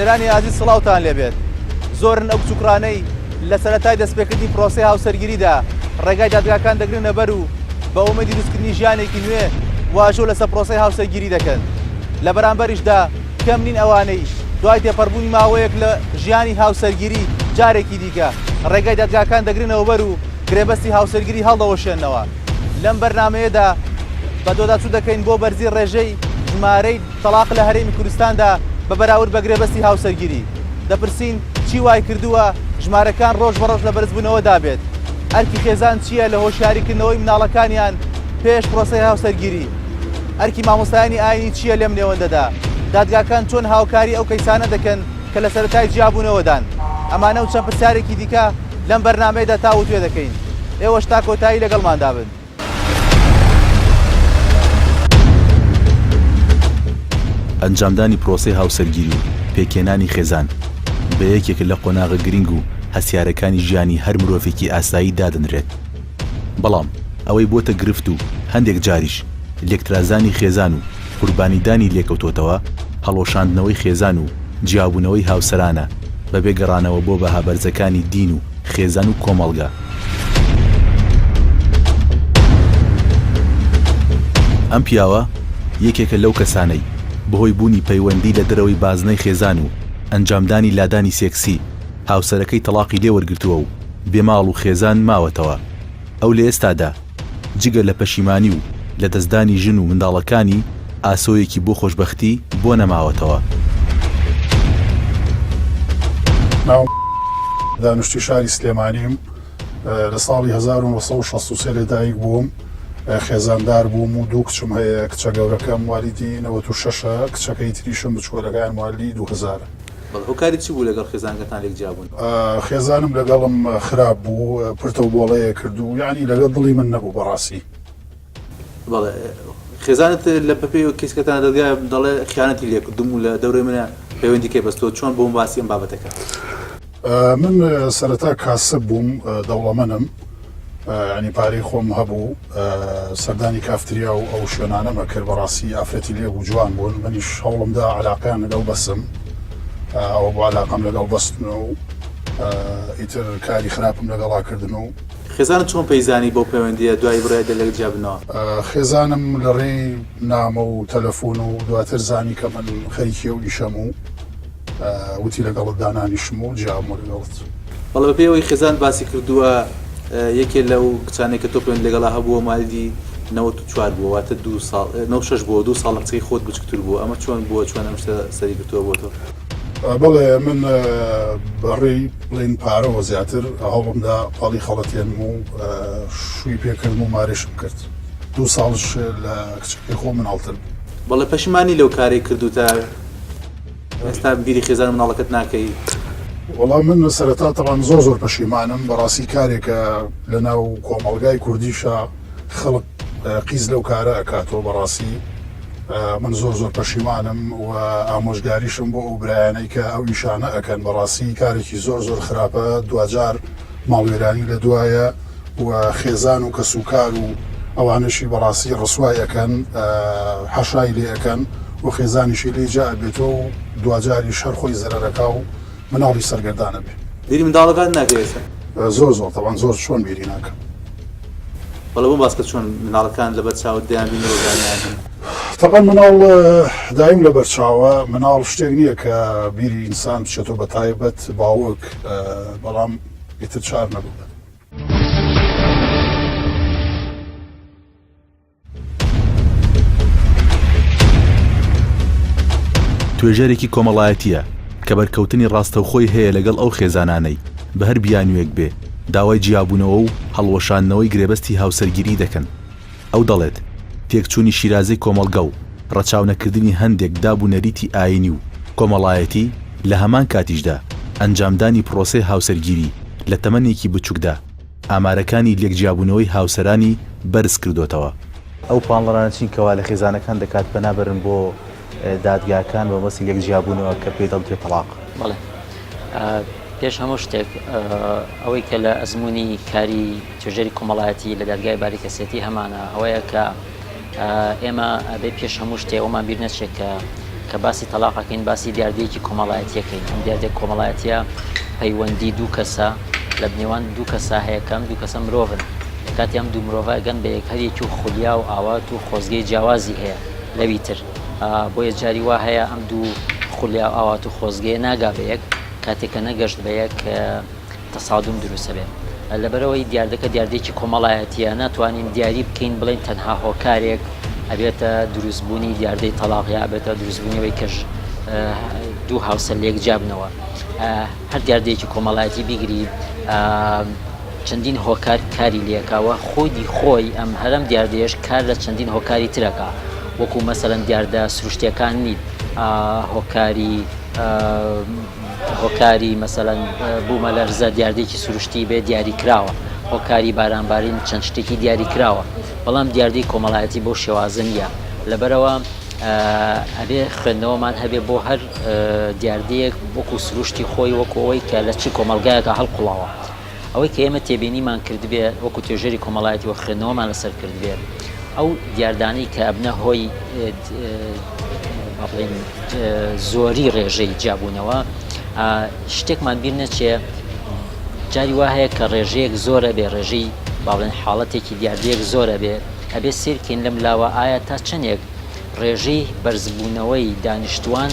بینەرانی ئازیز سڵاوتان لێبێت. زۆرن ئەو چوکرانەی لە سەرەتای دەستپێکردنی پرۆسەی هاوسەرگیریدا ڕێگای دادگاکان دەگرنە بەر و بە ئومێدی دروستکردنی ژیانێکی نوێ واژۆ لەسەر پرۆسەی هاوسەرگیری دەکەن. لە بەرامبەریشدا کەم نین ئەوانەی دوای تێپەڕبوونی ماوەیەک لە ژیانی هاوسەرگیری جارێکی دیکە ڕێگای دادگاکان دەگرنەوە بەر و گرێبەستی هاوسەرگیری هەڵدەوەشێنەوە. لەم بەرنامەیەدا بە دۆداچوو دەکەین بۆ بەرزی ڕێژەی ژمارەی تەلاق لە هەرێمی کوردستاندا بە بەراورد بە گرێبەستی هاوسەرگیری. دەپرسین چی وای کردووە ژمارەکان ڕۆژ بە ڕۆژ لە بەرزبوونەوە دابێت. ئەرکی خێزان چییە لە هۆشیاریکردنەوەی مناڵەکانیان پێش پرۆسەی هاوسەرگیری؟ ئەرکی مامۆستایانی ئاینی چییە لەم نێوەندەدا؟ دادگاکان چۆن هاوکاری ئەو کەیسانە دەکەن کە لە سەرەتای جیابوونەوەدان؟ ئەمانە و چەند پرسیارێکی دیکە لەم بەرنامەیەدا تاوت توێ دەکەین. ئێوەش تا کۆتایی لەگەڵماندا بن. ئەنجامدانی پرۆسەی هاوسەرگیری و پێکێنانی خێزان بە یەکێک لە قۆناغە گرنگ و هەسیارەکانی ژیانی هەر مرۆڤێکی ئاسایی دادنرێت. بەڵام ئەوەی بۆتە گرفت و هەندێک جاریش لێکترازانی خێزان و قوربانیدانی لێکەوتۆتەوە هەڵۆشاندنەوەی خێزان و جیابوونەوەی هاوسەرانە بە بێگەڕانەوە بۆ بەها بەرزەکانی دین و خێزان و کۆمەڵگا. ئەم پیاوە یەکێکە لەو کەسانەی بەهۆی بوونی پەیوەندی لە دەرەوەی بازنەی خێزان و ئەنجامدانی لادانی سێکسی هاوسەرەکەی تەلاقی لێوەرگرتووە و بێماڵ و خێزان ماوەتەوە. ئەو لە ئێستادا جگە لە پەشیمانی و لە دەستدانی ژن و منداڵەکانی ئاسۆیەکی بۆ خۆشبەختی بۆ نەماوەتەوە. ناو دانیشتوی شاری سلێمانیم. لە ساڵی 1963 لەدایک بووم، خێزاندار بووم و دوو کچم هەیە. کچە گەورەکەم والیدی 96، کچەکەی تریشم بچووەلەکان والی 2000. هۆکاری چی بوو لەگەڵ خێزانەکەتان لێک جیابوون؟ خێزانم لەگەڵم خراپ بوو، پرتە و بۆڵەیە کردو، یعنی لەگەڵ دڵی من نەبوو بەڕاستی. بەڵێ خێزانت لە بەپێی کەسکەتان دەدگای دەڵێ خیانەتی لێ کردوم و لە دەورەی منە پەیوەندی کێ بەستەوە. چۆن بۆم باسی ئەم بابەتەکە؟ من سەرەتا کاسب بووم، دەوڵەمەندم، ینی پارەی خۆم هەبوو، سەردانی کافتریا و ئەو شوێنانەمە کرد. بەڕاستی ئافرەتی لێ بوو، جوان بوون. منیش هەوڵمدا عەلاقەیان لەگەڵ بەسم، ئەوە بۆ عەلاقەم لەگەڵ بەستن و ئیتر کاری خراپم لەگەڵاکردن. و خێزانت چۆن پەیزانی بۆ پەیوەندیە دوای بڕایدا لەگەڵ جیابنەوە؟ خێزانم لە ڕێی نامە و تەلەفۆن و دواتر زانی کە من خەریکی ئەو ئیشەم و وتی لەگەڵت دانانیشم و جیابم و لەگەڵت. بەڵێ بەپێی ئەوەی خێزان باسی کردووە یەکێ لەو کچانێک کە تۆ پەیوەند لەگەڵا هەبووە مالیدی 94 بووە، واتە 96 بووە، 2 ساڵ لە کچەی خۆت بچکتر بووە. ئەمە چۆن بووە؟ چۆن ئەم شتە سەری گرتووە بۆ تۆ؟ بەڵێ من بەڕێی بڵین پارەوە زیاتر هەوڵمدا پاڵی خەڵەتێنم و شووی پێکردم و مارێشم کرد. 2 ساڵش لە کچەکەی خۆ مناڵتر. بەڵێ پەشیمانی لەو کارێک کردو تا ئێستا بیری خێزان مناڵەکەت ناکەی؟ وەڵام من سەرەتا تەڵان زۆر پەشیمانم. بەڕاستی کارێکە لە ناو کۆمەڵگای کوردیشە خەڵک قیز لەو کارە ئەکاتەوە. بەڕاستی من زۆر پەشیمانم و ئامۆژگاریشم بۆ ئەو برایانەی کە ئەو ئیشانە ئەکەن. بەڕاستی کارێکی زۆر خراپە. دوجار ماڵوێرانی لە دوایە و خێزان و کەسوکار و ئەوانشی بەڕاستی ڕسوای ئەەکەن، حەشای لێ ئەەکەن و خێزانیشی لێ جا بێتەوە و دوجاری شەر خۆی زەرەرەکە و مناڵی سەرگەردانە بێ. بیری منداڵەکان ناکەوێتە؟ زۆر تەوان زۆر چۆن بیری ناکەم. بەڵێ بۆ باسکە چۆن مناڵەکان لە بەر چاوت دەیان بینی ڕۆژانیان؟ تەقەن مناڵ دایم لە بەرچاوە. مناڵ شتێک نییە کە بیری ئینسان بچێتەوە بە تایبەت باوک، بەڵام ئیتر چار نەبوو. توێژەرێکی کۆمەڵایەتیە کە بەرکەوتنی ڕاستەوخۆی هەیە لەگەڵ ئەو خێزانانەی بە هەر بیانوێک بێ داوای جیابوونەوە و هەڵوەشاندنەوەی گرێبەستی هاوسەرگیری دەکەن. ئەو دەڵێت تێکچوونی شیرازەی کۆمەڵگە و ڕەچاونەکردنی هەندێک دابوونەریتی ئاینی و کۆمەڵایەتی لە هەمان کاتیشدا ئەنجامدانی پرۆسەی هاوسەرگیری لە تەمەنێکی بچووکدا ئامارەکانی لێکجیابوونەوەی هاوسەرانی بەرز کردوتەوە. ئەو پاڵڕانە چین کەوا لە خێزانەکان دەکات بەنابەرن بۆ دادگاکان بە مەسی لێکجیابوونەوە کە پێی دەڵێت تەلاق؟ بەڵێ پێش هەموو شتێک ئەوەی کە لە ئەزمموی کاری توێژەری کۆمەڵایەتی لە دادگای باریکەسێتی هەمانە ئەوەیە کە ئێمە بێ پێش هەموو شتێ ئەومان بیر نەچێت کە کە باسی تەلاقەکەین باسی دیاردەیەکی کۆمەڵایەتیەکەین ئەم دیاردە کۆمەڵایەتیە پەیوەندی دوو کەسە لە بنێوان دوو کەسا هەیەکەم دوو کەسە مرۆڤن کاتی ئەم دوو مرۆڤ گەن بە یەکهەرێکی و خولیا و ئاوات و خۆزگەی جیاوازی هەیە لەوی تر بۆیە جاری وا هەیە ئەم دوو خولیا و ئاوات و خۆزگەیە ناگا بە یەک کاتێککە نەگەشت بە یەک تەسادوم دروستە بێت لەبەرەوەی دیاردەکە دیاردێکی کۆمەڵایەتیە ناتوانین دیاری بکەین بڵین تەنها هۆکارێک ئەبێتە دروستبوونی دیاردەی تەلاقیا بێتە دروستبوونیەوەی کەژ دوو هاوسەر لێک جابنەوە هەر دیاردەیەکی کۆمەڵایەتی بیگری چەندین هۆکار کاری لێکاوە خۆی ئەم هەرم دیاردەیەش کار لە چەندین هۆکاری ترەکە وەکو مەسەلەن دیاردە سروشتیەکان نیت هۆکاری مەسەلەن بوومە لەرزە دیاردێکی سروشتی بێ دیاری کراوە هۆکاری بارانبارین چەند شتێکی دیاری کراوە بەڵام دیاردەی کۆمەڵایەتی بۆ شێوازە نیە لەبەرەوە ئەبێ خوێندنەوەمان هەبێ بۆ هەر دیاردەیەک وەکو سروشتی خۆی وەکو ئەوەی کە لە چی کۆمەلگایەکە هەڵقوڵاوە ئەوەی کە ئێمە تێبینیمان کرد بێ وەکو توێژەری کۆمەڵایەتی و خوێندنەوەمان لەسەر کرد بێ ئەو دیاردانەی کە ئەبنە هۆی زۆری ڕێژەی جیابوونەوە شتێکمان بیر نەچێ جاری وا هەیە کە ڕێژەیەک زۆرە بێ ڕێژەی باڵێن حاڵەتێکی دیاردەیەک زۆرە بێ ئەبێ سیرکەین لەم لاوە ئایا تا چەندێک ڕێژەی بەرزبوونەوەی دانیشتوان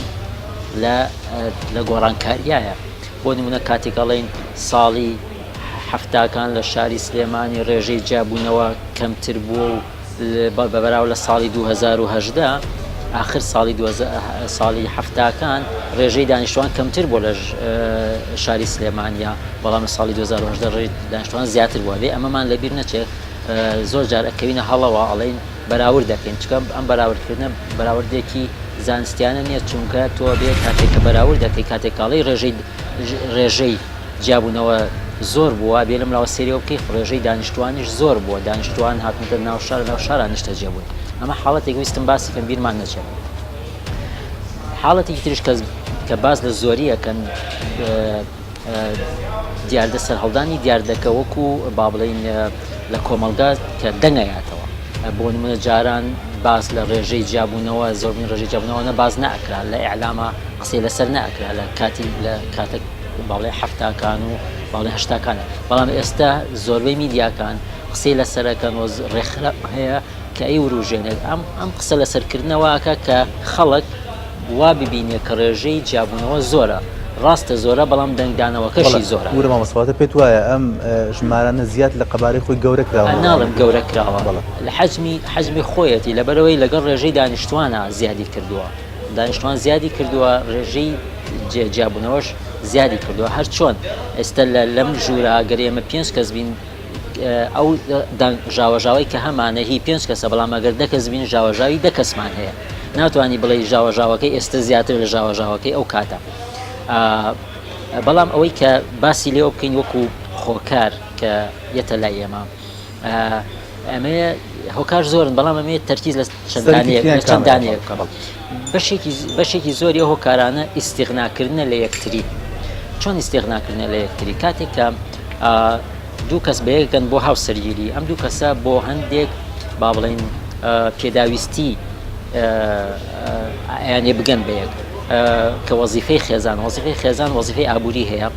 لە گۆڕانکاریایە بۆ نمونە کاتێکەڵین ساڵی هەفتاکان لە شاری سلێمانی ڕێژەی جیابوونەوە کەمتر بووە و بەبەراو لە ساڵی 2010 آخر ساڵی هەفتاکان ڕێژەی دانیشتوان کەمتر بۆ لە شاری سلێمانیا بەڵام لە ساڵی 2010 ڕێژەی دانیشتوان زیاتر بووە بێ ئەمەمان لەبیر نەچێت زۆر جار ئەکەوینە هەڵەوە ئەڵێن بەراورد دەکەین چکە ئەم بەراوردکردنە بەراوردێکی زانستیانە نییە چونکە تۆ بێ کاتێککە بەراورد دەکەی کاتێکاڵی ڕێژەی جیابوونەوە زۆر بووە بێ لەم لاوە سێریەوە بکەی ڕێژەی دانیشتوانیش زۆر بووە دانیشتوان هاتنتە ناو شاران نیشتە جێبوون ئەمە حاڵەتێک ویستم باسی کەم بیرمان نەچێت حاڵەتێکی تریش کە باز لە زۆریەکەن دیاردە سەرهەڵدانی دیاردەکە وەکو با بڵین لە کۆمەلگا کە دەنگەیاتەوە بۆ نمونە جاران باس لە ڕێژەی جیابوونەوە زۆربین ڕێژەی جیابوونەوە باز نەئەکرا لە ئیعلامە قسەی لەسەر نەئەکرا لە کاتێک باڵێ هەفتاکان و باڵێ هەشتاکانە بەڵام ئێستا زۆربەی میدیاکان قسەی لەسەرەکەن و ڕێکخراپ هەیە کە ئەی وروژێنێت ئەم قسە لەسەرکردنەوەکە کە خەڵک وا ببینێ کە ڕێژەی جیابوونەوە زۆرە ڕاستە زۆرە بەڵام دەنگدانەوەکەشی زۆرە ورە مامۆستافاتە پێت وایە ئەم ژمارانە زیاد لە قەبارەی خۆی گەورە کراوە ناڵم گەورە کراوە لە حەجمی خۆیەتی لەبەرەوەی لەگەڵ ڕێژەی دانیشتوانە زیادی کردووە دانیشتوان زیادی کردووە ڕێژەی جیابوونەوەش زیادی کردووە هەر چۆن ئێستا لەم ژوورە ئەگەر ئێمە 5 کەس بین ئەو ژاوەژاوی کە هەمانە هی 5 کەسە بەڵام ئەگەر 10 کەس بین ژاوەژاوی 10 کەسمان هەیە ناتوانانی بڵێ ژاوەژاوەکەی ئێستا زیاتر لە ژاوەژاوەکەی ئەو کاتە بەڵام ئەوەی کە باسی لێوە بکەین وەکو خۆکار کە یەتە لای ئێمە ئەمە هۆکار زۆرن بەڵام ئەمێ تەرکیز لە چەندانەیە بەشێکی زۆری هۆکارانە ئیستیغناکردنە لە یەکتری چۆن ئیستیغناکردنە لە یەکتری کاتێک کە دوو کەس بەیەکەن بۆ هاوسەرگیری ئەم دوو کەسە بۆ هەندێک با بڵێن پێداویستی یانێ بگەن بەیەک کە وەزیفەی خێزان وەزیفەی ئابووری هەیە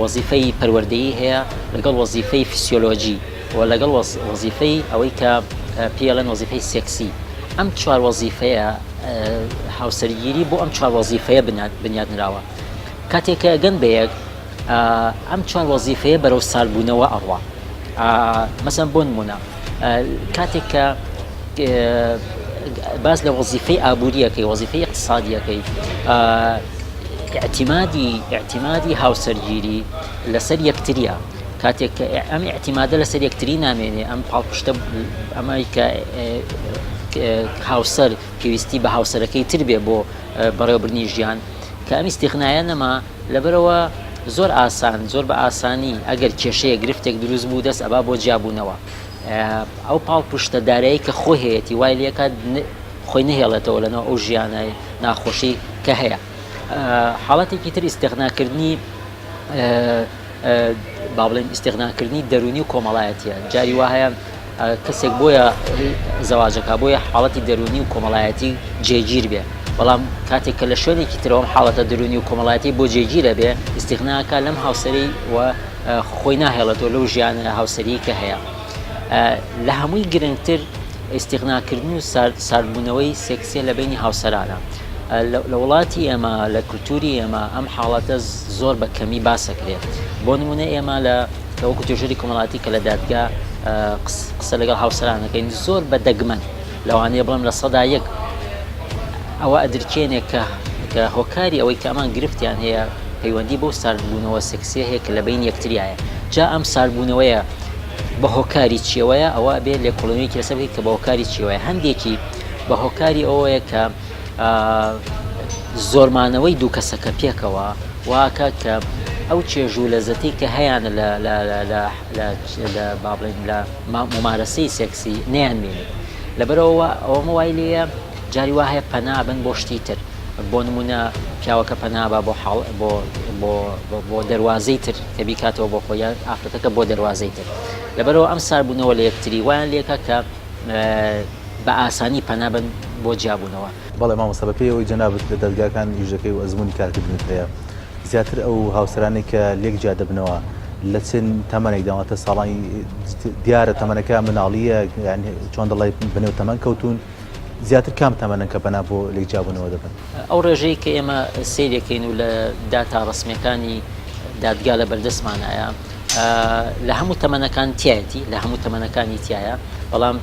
وەزیفەی پەروەردەیی هەیە لەگەڵ وەزیفەی فیسیۆلۆژی و لەگەڵ وەزیفەی ئەوەی کە پێڵەن وەزیفەی سێکسی ئەم چوار وەزیفەیە هاوسەرگیری بۆ ئەم چوار وەزیفەیە بنیادنراوە کاتێککە گەن بەیەک ئەم چوار وەزیفەیە بەرەو ساربوونەوە ئەڕوا مەسەن بۆ نمونە کاتێک کە باز لە وەزیفەی ئابووریەکەی وەزیفەی اقتصادیەکەی ئاعتیمادی هاوسەرگیری لەسەر یەکتریە کاتێک کە ئەم ئاعتیمادە لەسەر یەکتری نامێنێ ئەم پاڵپشتە ئەمەی کە هاوسەر پێویستی بە هاوسەرەکەی تر بێ بۆ بەڕێوەبردنی ژیان کە ئەم ئیستیغنایە نەما لەبەرەوە زۆر بە ئاسانی ئەگەر کێشەیە گرفتێک دروست بوو دەست ئەبا بۆ جیابوونەوە ئەو پاڵپشتە دارایی کە خۆی هەیەی وای لێکات خۆی نهێڵێتەوە لەنەوە ئەو ژیانای ناخۆشی کە هەیە حاڵەتێکی تر ئیستیغناکردنی با بڵێن ئیستیغناکردنی دەرونی و کۆمەڵایەتیە جاری وا هەیە کەسێک بۆیە زەواجەکە بۆیە حاڵەتی دەرونی و کۆمەڵایەتی جێگیر بێ بەڵام کاتێک کە لە شوێنێکی ترەوەم حاڵەتە درونی و کۆمەڵایەتی بۆ جێگیرە بێ ئیستیغناکە لەم هاوسەری و خۆی ناهێڵێتەوە لەو ژیانە هاوسەری کە هەیە لە هەمووی گرنگتر ئیستیغناکردن و ساردبوونەوەی سێکسیە لە بینی هاوسەرانە لە وڵاتی ئێمە لە کولتوری ئێمە ئەم حاڵەتە زۆر بە کەمی باسەکرێت بۆ نمونە ئێمە لە وەکو توێژەری کۆمەڵاتی کە لە دادگا قسە لەگەڵ هاوسەرانەکەین زۆر بە دەگمەن لەوانەیە بڵم لە سەدا یەک ئەوە ئەدرکێنێک کە هۆکاری ئەوەی کە ئەمان گرفتیان هەیە پەیوەندی بۆ ساردبوونەوە سێکسیە هەیە کە لە بین یەکتریایە جا ئەم ساردبوونەوەیە بە هۆکاری چیەوەیە ئەوە بێت لێ کۆڵۆنیەکی لەسەر بێت کە بە هۆکاری چیەوەیە هەندێکی بە هۆکاری ئەوەیە کە زۆرمانەوەی دوو کەسەکە پێکەوە واکە کە ئەو چێژوو لەزەتی کە هەیەە لە بابڵین لە ممارەسەی سێکسی نەیانبینێت لەبەرەوە ئەوەمە وای لێە جاری وا هەیە پەنابن بۆ شتی تر بۆ نمونە پیاوەکە پەنابە بۆ دەواازەی تر کە بیکاتەوە بۆ خۆیان ئافرەتەکە بۆ دەواازەی تر لەبەرەوە ئەم ساربوونەوە لە یەکتری وایان لێکە کە بە ئاسانی پەنابن بۆ جیابوونەوە بەڵێ مامۆستا بە پێی ئەوەی جەنابەت لە دەرگاکان یژەکەی و ئەزمموی کارکردنت هەیە زیاتر ئەو هاوسەرانی کە لێک جا دەبنەوە لە چەند تەمەنێک داواتە ساڵانی دیارە تەمەنەکە مناڵیە چۆن دەڵی بنێو تەمەن کەوتون زیاتر کام تەمەنن کە بەنا بۆ لێک جابوونەوە دەبن ئەو ڕێژەی کە ئێمە سیرێکەین و لە داتا ڕسمیەکانی دادگا لە بەردەستمانایە لە هەموو تەمەنەکان تایەتی لە هەموو تەمەنەکانی تایە بەڵام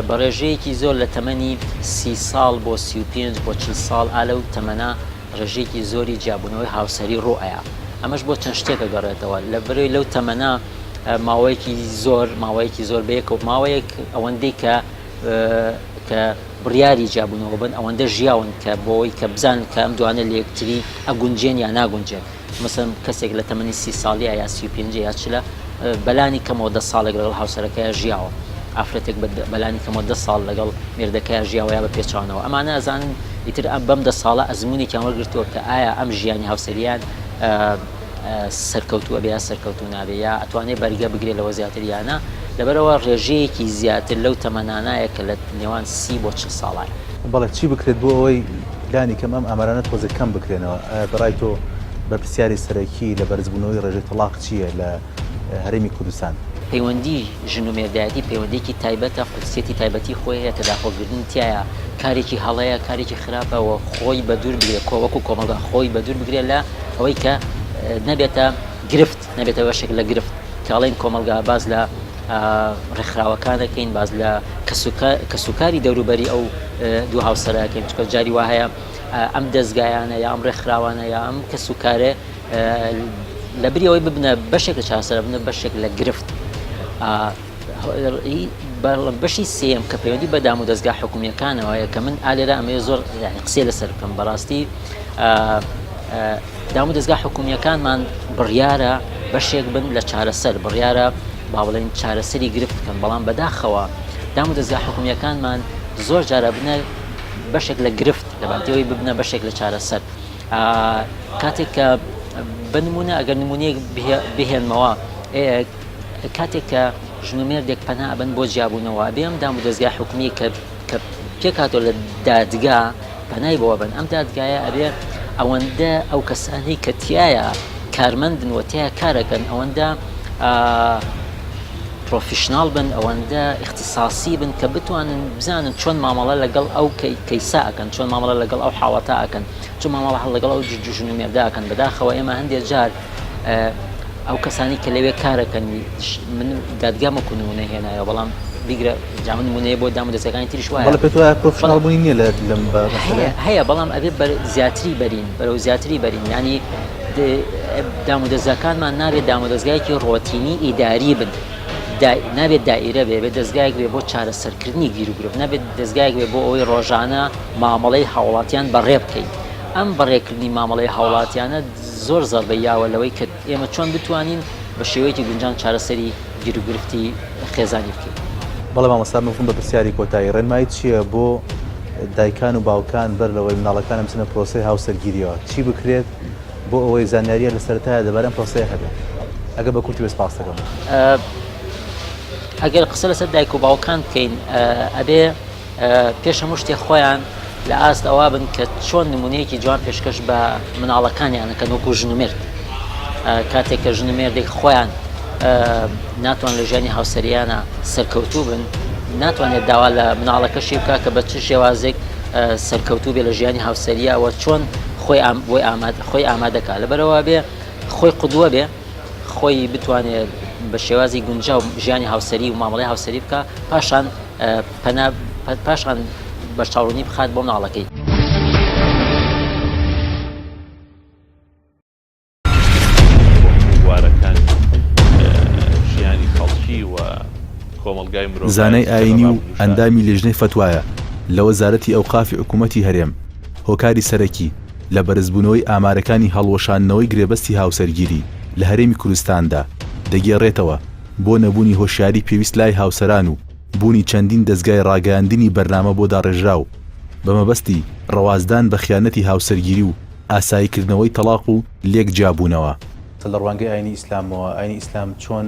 بە ڕێژەیەکی زۆر لە تەمەنی 30 ساڵ بۆ 35 بۆ 40 ساڵ ئالە و تەمەنا ڕێژەیەکی زۆری جیابوونەوەی هاوسەری ڕۆئەیە ئەمەش بۆ چەند شتێکە گەڕێتەوە لە بەرەوەی لەو تەمەنا ماوەیەکی زۆر بەیەکە و ماوەیەک ئەوەندەی کە بڕیاری جیابوونەوە بن ئەوەندە ژیاون کە بۆەوەی کە بزان کە ئەم دوانە لە یەکتری ئەگونجێن یا ناگونجێن مثلا کەسێک لە تەمەنی 30 ساڵی یا 35 یا چلە بەلانی کەمەوە 10 ساڵێک لەگەڵ هاوسەرەکەیە ژیاوە ئافرەتێک بەلانی کەمەوە 10 ساڵ لەگەڵ مێردەکەیە ژیاوە یا بە پێچوانەوە ئەمانە ئەزانن ئیتر بەم 10 ساڵە ئەزمموونێکیان وەرگرتووە کە ئایا ئەم ژیانی هاوسەریان سەرکەوتووە بێ یا سەرکەوتو نابێ یا ئەتوانێت بەرگە بگرێت لەوە زیاتریانە لەبەرەوە ڕێژەیەکی زیاتر لەو تەمەنانایە کە لە نێوان 30 بۆ 40 ساڵە بەڵێ چی بکرێت بۆ ئەوەی لانی کەم ئەم ئەمارانە تۆزە کەم بکرێنەوە بەڕای تۆ بە پرسیاری سەرەکی لە بەرزبوونەوەی ڕێژەی تەلاق چییە لە هەرێمی کوردستان پەیوەندی ژن و مێردایەتی پەیوەندێکی تایبەتە قودسیەتی تایبەتی خۆی هەیە تەداخۆگرتن تایە کارێکی هەڵەیە کارێکی خراپەوە خۆی بە دوور بگرێت کۆوەکو کۆمەڵگا خۆی بە دوور بگرێت لە ئەوەی کە نەبێتە گرفت نەبێتە بەشێک لە گرفت کاڵین کۆمەلگا باز لە ڕێکخراوەکانەکەین باز لە کەسوکاری دەوروبەری ئەو دوو هاوسەرەکەین چکە جاری وا هەیە ئەم دەستگایانە یا ئەم ڕێکخراوانە یا ئەم کەسوکارێ لە بری ئەوەی ببنە بەشێک لە چاسەرە بنە بەشێک لە گرفت بەشی سێم کە پەیوەندی بە دام و دەستگا حکومیەکانەوەیە کە من ئالێرە ئەمەیە زۆر قسێ لەسەر بکەم بەڕاستی دام و دەستگا حکومیەکانمان بڕیارە بەشێک بن لە چارەسەر بڕیارە با بڵێن چارەسەری گرفت بکەن بەڵام بەداخەوە دام و دەستگا حکومیەکانمان زۆر جارە بنە بەشێک لە گرفت لەباتەوەی ببنە بەشێک لە چارەسەر کاتێک کە بنمونە ئەگەر نمونەیەک بهێنمەوە کاتێک کە ژنومێردێک پەنا ئەبن بۆ جیابوونەوە بێم دام و دەستگا حکومی کە پێکاتەوە لە دادگا پەنای بۆوە بن ئەم دادگایە ئەبێ ئەوەندە ئەو کەسانی کە تایە کارمەندن و تایە کارەکەن ئەوەندە پرۆفیشناڵ بن ئەوەندە اختصاصی بن کە بتوانن بزانن چۆن مامەڵە لەگەڵ ئەو کەیسا ئەکەن چۆن مامەڵە لەگەڵ ئەو حاڵەتە ئەکەن چۆن مامەڵە لەگەڵ ئەو ژنومێردا ئەکەن بەداخەوە ئێمە هەندێک جار ئەو کەسانی کە لەوێ کارەکەن من دادگامەکو نمونە هێنایەوە بەڵام بیگرە جامن نمونەیە بۆ دام و دەستەکانی تریش وایە بەڵێ پێ تۆ پرۆفیشناڵ بوونی نییە لەم هەیە بەڵام ئەبێ زیاتری بەرین بەرەو زیاتری بەرین ینی دام و دەستگاکانمان نابێت دام و دەستگایەکی ڕۆتینی ئیداری بن نابێت دائیرە بێت دەستگایەک بێ بۆ چارەسەرکردنی گیر و گرفت نابێت دەستگایەک بێ بۆ ئەوەی ڕۆژانە مامەڵەی هاوڵاتیان بەڕێ بکەین ئەم بەڕێکردنی مامەڵەی هاوڵاتیانە زۆر زەربەیاوە لەوەی کە ئێمە چۆن بتوانین بە شێوەیەکی گونجان چارەسەری گیر و گرفتی خێزانی بکەین بەڵێ مامۆستا مفهوم بە پرسیاری کۆتایی ڕێنمایی چییە بۆ دایکان و باوکان بەر لەوەی مناڵەکان بچنە پرۆسەی هاوسەرگیریەوە چی بکرێت بۆ ئەوەی زانیاریە لە سەرەتایە دەبارەت پرۆسەیە هەبێت ئەگەر بە کورتی وێست پاس دەکەم ئەگەر قسە لەسەر دایک و باوکان بکەین ئەبێ پێش هەموو شتێک خۆیان لە ئاست ئەوە بن کە چۆن نمونەیەکی جوان پێشکەش بە مناڵەکانیانەکەن وەکو ژنومێرد کاتێک کە ژنومێردێک خۆیان ناتوان لە ژیانی هاوسەریانە سەرکەوتوو بن ناتوانێت داوا لە مناڵەکەشی بکە کە بە چ شێوازێک سەرکەوتوو بێ لە ژیانی هاوسەریەوە چۆن خۆی ئامادەکە لەبەرەوە بێ خۆی قودووە بێ خۆی بتوانێت بە شێوازی گونجاو ژیانی هاوسەری و مامەڵەی هاوسەری بکە پاشان بە چاوڕوونی بخات بۆ مناڵەکەی. زانای ئاینی و ئەندامی لێژنەی فتوایە لە وەزارەتی ئەوقافی حکوومەتی هەرێم هۆکاری سەرەکی لە بەرزبوونەوەی ئامارەکانی هەڵوەشاندنەوەی گرێبەستی هاوسەرگیری لە هەرێمی کوردستاندا دەگێڕێتەوە بۆ نەبوونی هۆشیاری پێویست لای هاوسەران و بوونی چەندین دەستگای ڕاگەیاندنی بەرنامە بۆ داڕێژراو بە مەبەستی ڕەوازدان بە خیانەتی هاوسەرگیری و ئاساییکردنەوەی تەلاق و لێک جیابوونەوە. لە ڕوانگەی ئاینی ئیسلامەوە ئاینی ئیسلام چۆن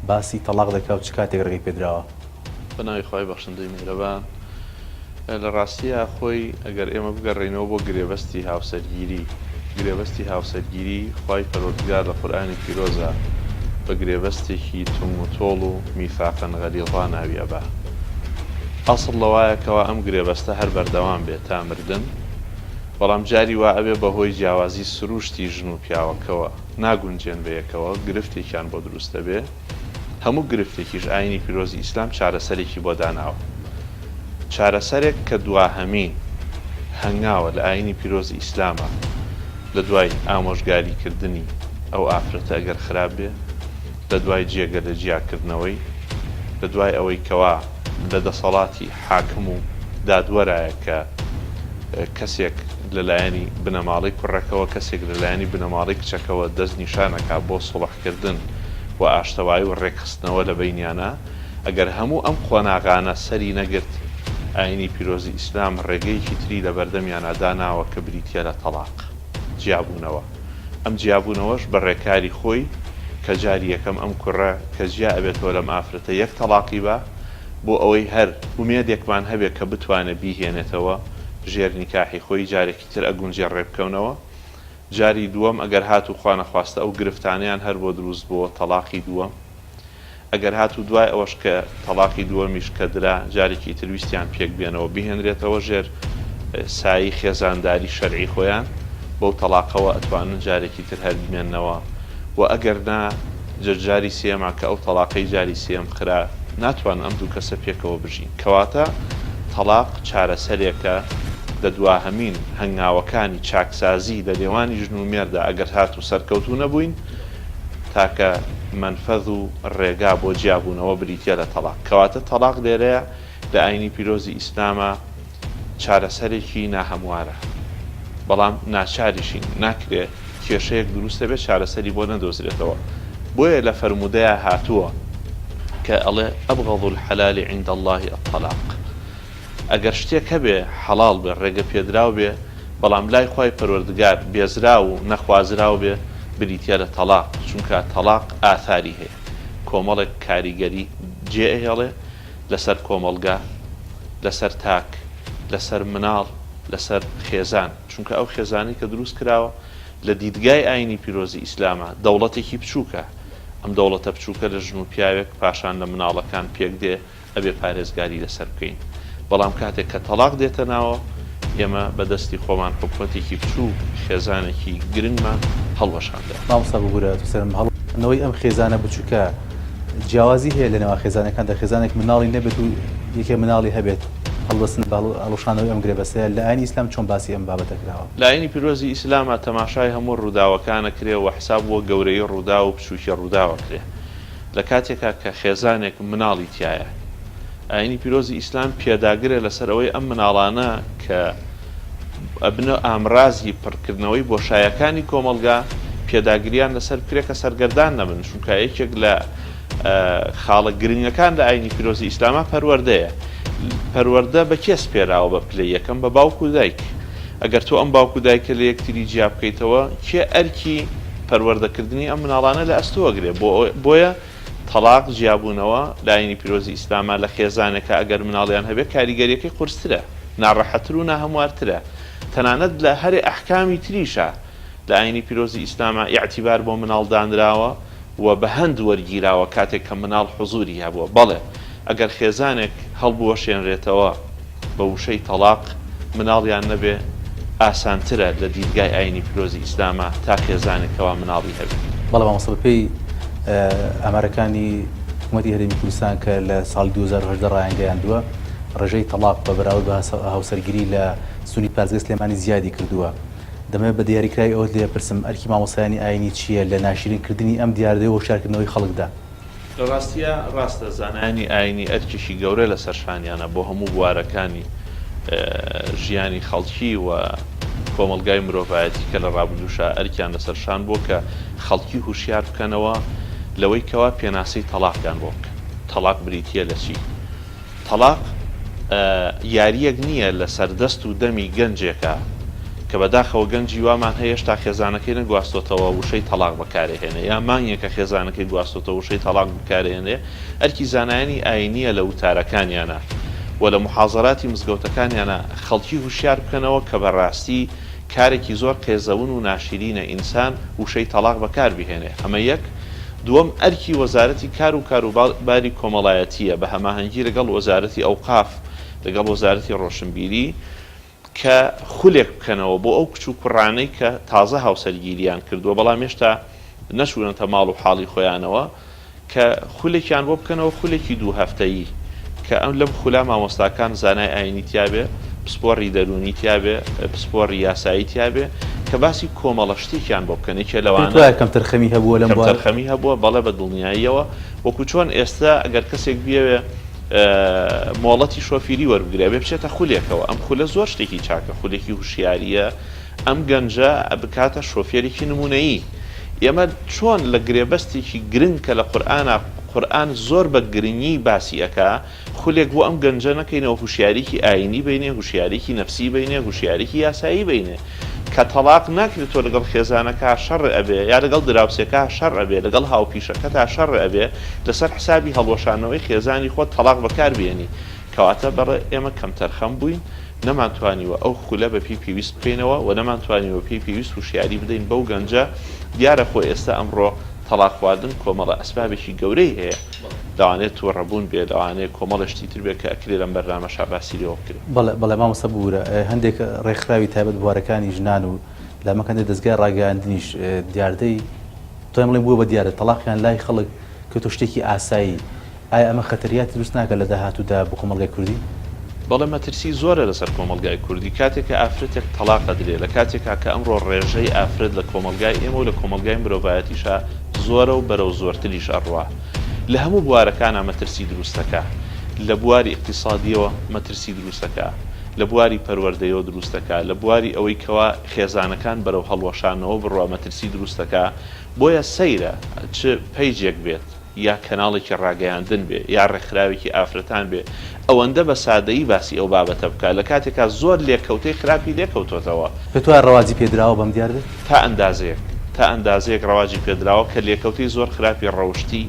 باسی تەلاق دەکات و چ کاتێک ڕێگەی پێدراوە؟ بەناوی خۆی بەخشندەی میهرەبان لە ڕاستیە خۆی ئەگەر ئێمە بگەڕێنەوە بۆ گرێبەستی هاوسەرگیری خی پەروەردگار لە قورئانی پیرۆزە بە گرێبەستێکی تم و تۆڵ و میثاقن غەلیظا ناویە بە ئەسڵ لەوایەکەوە ئەم گرێبەستە هەر بەردەوام بێت تا مردن بەڵام جاری وا ئەبێ بەهۆی جیاوازی سروشتی ژن و پیاوەکەوە ناگونجێن بەیەکەوە گرفتێکیان بۆ دروستە بێ هەموو گرفتێکیش ئاینی پیرۆزی ئیسلام چارەسەرێکی بۆ داناوە چارەسەرێک کە دواهەمین هەنگاوە لە ئاینی پیرۆزی ئیسلامە لە دوای ئامۆژگاریکردنی ئەو ئافرەتە ئەگەر خراپ بێ لە دوای جێگە لە جیاکردنەوەی لە دوای ئەوەی کەوا لە دەسەڵاتی حاکم و دادوەرایە کە کەسێک لەلایەنی بنەماڵی کوڕەکەەوە کەسێک لەلایەنی بنەماڵی کچەکەەوە دەست نیشانەکە بۆ سوڵحکردن و ئاشتەوایی و ڕێکخستنەوە لە بینیانە ئەگەر هەموو ئەم قۆناغانە سەری نەگرت ئاینی پیرۆزی ئیسلام ڕێگەیەکی تری لە بەردەمیانە داناوە کە بریتە لە تەلاق جیابوونەوە ئەم جیابوونەوەش بە ڕێکاری خۆی کە جاری یەکەم ئەم کوڕە کە جیا ئەبێتەوە لەم ئافرەتە یەک تەلاقی بۆ ئەوەی هەر ومێدێکمان هەبێت کە بتوانێت بیهێنێتەوە ژێر نیکاحی خۆی جارێکی تر ئەگونجێ ڕێبکەونەوە جاری دووەم ئەگەر هاتوو خوانەخواستە ئەو گرفتانیان هەر بۆ دروست بووە تەلاقی دووەم ئەگەر هاتوو دوای ئەوەش کە تەلاقی دووەمیش کە درا جارێکی ترویستیان پێک بێنەوە بیهێنرێتەوە ژێر سایی خێزانداری شەرعی خۆیان بەو تەلاقەوە ئەتوانن جارێکی تر هەر بمێننەوە و ئەگەر نا جاری سێمە کە ئەو تەلاقەی جاری سێم خرا ناتوان ئەم دوو کەسە پێکەوە بژین کەواتە تەلاق چارەسەرێکە لە دواهەمین هەنگاوەکانی چاکسازی لە لێوانی ژن و مێردا ئەگەر هاتوو سەرکەوتوو نەبووین تاکە منفەذ و ڕێگا بۆ جیابوونەوە بریتە لە تەلاق کەواتە تەلاق لێرەیە لە ئاینی پیرۆزی ئیسلامە چارەسەرێکی ناهەموارە بەڵام ناچاریشین ناکرێت کێشەیەک دروستە بێت چارەسەری بۆ نەدۆزرێتەوە بۆیە لە فەرمودەیە هاتووە کە ئەڵێ ئەبغەض الحەلال عند الله الطلاق ئەگەر شتێک هەبێ حەڵاڵ بێ ڕێگە پێدراو بێ بەڵام لای خوای پەروەردگار بێزرا و نەخوازراو بێ بریتە لە تەلاق چونکە تەلاق ئاثاری هەیە کۆمەڵێک کاریگەری جێئێڵێ لەسەر کۆمەڵگا لەسەر تاک لەسەر مناڵ لەسەر خێزان چونکە ئەو خێزانی کە دروست کراوە لە دیدگای ئاینی پیرۆزی ئیسلامە دەوڵەتێکی بچووکە ئەم دەوڵەتە بچووکە لە ژن و پیاوێک پاشان لە مناڵەکان پێک دێ ئەبێ پارێزگاری لەسەر بکەین بەڵام کاتێک کە تەلاق دێتە ناوە ئێمە بەدەستی خۆمان حکومەتێکی بچوو خێزانێکی گرنگمان هەڵوەشاندا مامۆستا ببوورە سەرم هەڵەوەی ئەم خێزانە بچووکە جیاوازی هەیە لەنێوە خێزانەکاندا خێزانێک مناڵی نەبێت و یەکێ مناڵی هەبێت هەڵوەستن هەڵوشانەوەی ئەم گرێبەستەیە لە ئاینی ئیسلام چۆن باسی ئەم بابەتە کراوە لە ئاینی پیرۆزی ئیسلامە تەماشای هەموو ڕووداوەکانە کرێ و حساب بۆ گەورەی ڕوودا و بچووکی ڕووداوە کرێ لە کاتێکا کە خێزانێک مناڵی تایە ئاینی پیرۆزی ئیسلام پێداگرێ لەسەر ئەوەی ئەم مناڵانە کە ئەبنە ئامرازی پڕکردنەوەی بۆشایەکانی کۆمەلگا پێداگریان لەسەر کرێکە سەرگەردان نەبن چونکە یەکێک لە خاڵە گرنگەکان لە ئاینی پیرۆزی ئیسلامە پەروەردەیە پەروەردە بە کێس پێراوە بە پلەی یەکەم بە باوکو و دایک ئەگەر تۆ ئەم باوکو و دایکە لە یەکتری جیا بکەیتەوە کێ ئەرکی پەروەردەکردنی ئەم مناڵانە لە ئەستۆوەگرێ بۆیە تەلاق جیابوونەوە لە ئاینی پیرۆزی ئیسلامە لە خێزانێکە ئەگەر مناڵیان هەبێت کاریگەریەکەی قورسترە ناڕەحەتتر و ناهەموارترە تەنانەت لە هەرێ ئەحکامی تریشە لە ئاینی پیرۆزی ئیسلامە ئیعتیبار بۆ مناڵدانراوە و بە هەند وەرگیراوە کاتێک کە مناڵ حوزوری هەبووە بەڵێ ئەگەر خێزانێک هەڵبوەشێنرێتەوە بە وشەی تەلاق مناڵیان نەبێ ئاسانترە لە دیدگای ئاینی پیرۆزی ئیسلامە تا خێزانێکەوە مناڵی هەبێت. بەڵام مامۆستا بەپێی ئەمارەکانی حکوومەتی هەرێمی کوردستان کە لە ساڵی 2010 ڕایانگەیاندووە ڕێژەی تەلاق بە بەراورد بە هاوسەرگیری لە سنووری پارێزگای سلێمانی زیادی کردووە. دەمەوێت بە دیاریکراوی ئەوت لێ پرسم ئەرکی مامۆستایانی ئاینی چییە لە ناشرینکردنی ئەم دیاردەی و هۆشیارکردنەوەی خەڵکدا؟ لە ڕاستیە ڕاستە زانایانی ئاینی ئەرکێکی گەورە لە سەرشانیانە بۆ هەموو بوارەکانی ژیانی خەڵکی و کۆمەلگای مرۆڤایەتی کە لە ڕابردووشە ئەرکیان لەسەرشان بۆ کە خەڵکی هوشیار بکەنەوە لەوەی کەوا پێناسەی تەلاقیان بۆ بکەن. تەلاق بریتیە لە چی؟ تەلاق یاریەک نییە لە سەردەست و دەمی گەنجێکە کە بەداخەوە گەنجی وامان هەیەشتا خێزانەکەی نەگواستۆتەوە وشەی تەلاق بەکارهێنێ یا مانگێکە خێزانەکەی گواستۆتەوە وشەی تەلاق بکارهێنێ ئەرکی زانایانی ئاینیە لە وتارەکانیانە و لە محازەراتی مزگەوتەکانیانە خەڵکی هوشیار بکەنەوە کە بەڕاستی کارێکی زۆر قێزەون و ناشرینە ئینسان وشەی تەلاق بەکار بهێنێ. ئەمە یەک. دووەم ئەرکی وەزارەتی کار و کاروباری کۆمەڵایەتیە بە هەماهەنگی لەگەڵ وەزارەتی ئەوقاف لەگەڵ وەزارەتی ڕۆشنبیری کە خولێک بکەنەوە بۆ ئەو کچ و کوڕانەی کە تازە هاوسەرگیریان کردووە بەڵام هێشتا نەچوونەتە ماڵ و حاڵی خۆیانەوە کە خولێکیان بۆ بکەنەوە خولێکی 2 هەفتەیی کە ئەم لەم خولا مامۆستاکان زانای ئاینی تیابێ پسپۆڕی دەرونی تیابێ پسپۆڕی یاسایی تیابێ کە باسی کۆمەڵە شتێکیان بۆ بکەنێکێ لەوانە کەم تەرخەمی هەبووە لەم تەرخەمی هەبووە بەڵێ بە دڵنیاییەوە وەکو چۆن ئێستا ئەگەر کەسێک بێوێ مۆڵەتی شۆفیری وەربگرێ بێ بچێتە خولێکەوە ئەم خولە زۆر شتێکی چاکە خولێکی هوشیاریە ئەم گەنجە بکاتە شۆفێرێکی نمونەیی. ئێمە چۆن لە گرێبەستێکی گرنگ کە لە قورئان زۆر بە گرنگی باسی ئەکا خولێک بۆ ئەم گەنجە نەکەینەوە هوشیارێکی ئاینی بینێ هوشیارێکی نەفسی بینێ هوشیارێکی یاسایی بینێ کە تەلاق ناکرێتەوە لەگەڵ خێزانەکە شەڕ ئەبێ یا لەگەڵ دراوسێکە شەڕ ئەبێ لەگەڵ هاوپیشەکەتا شەڕ ئەبێ لەسەر حسابی هەڵوەشانەوەی خێزانی خۆت تەلاق بەکاربێنی کەواتە بەڕێ ئێمە کەم تەرخەم بووین نەمانتوانیوە ئەو خولە بە پێی پێویست بکەینەوە و نەمانتوانیوە پێی پێویست وشیاری بدەین بەو گەنجە دیارە خۆ ئێستا ئەمڕۆ تەلاق خواردن کۆمەڵە ئەسبابێکی گەورەی هەیە لەوانێت تووڕەبوون بێ لەوانەیە کۆمەڵشتی تر بێت کە ئەکرێ لەم بەرنامەشا باسی لێوە بکرێت. بەڵێ مامۆستا بورە هەندێک ڕێکخراوی تایبەت بوارەکانی ژنان و لامەکەندێک دەستگای ڕاگەاندنیش دیاردەی تۆی بڵێن بووە بە دیارە تەلاقیان لای خەڵک کە تۆ شتێکی ئاسایی ئایا ئەمە خەتەریاتی دروست ناکە لە داهاتوودا بۆ کۆمەڵگای کوردی؟ بەڵێ مەترسی زۆرە لەسەر کۆمەلگای کوردی کاتێک کە ئافرەتێک تەلاق ئەدرێ لە کاتێکا کە ئەمڕۆ ڕێژەی ئافرەت لە کۆمەلگای ئێمە و لە کۆمەلگای مرۆڤایەتیشە زۆرە و بەرەو زۆرتریش ئەڕوا لە هەموو بوارەکانە مەترسی دروستەکە لە بواری اقتصادیەوە مەترسی دروستەکە لە بواری پەروەردەیەوە دروستەکە لە بواری ئەوەی کەوا خێزانەکان بەرەو هەڵوەشانەوە بڕوا مەترسی دروستەکە بۆیە سەیرە چ پەیجێک بێت یا کەناڵێکی ڕاگەیاندن بێ یا ڕێکخراوێکی ئافرەتان بێ ئەوەندە بە سادەیی باسی ئەو بابەتە بکە لە کاتێکا زۆر لێککەوتەی خراپی لێکەوتۆتەوە پێتوای ڕەواجی پێدراوە بەم دیار بێت تا ئەندازەیەک ڕەواجی پێدراوە کە لێکەوتەی زۆر خراپی ڕەوشتی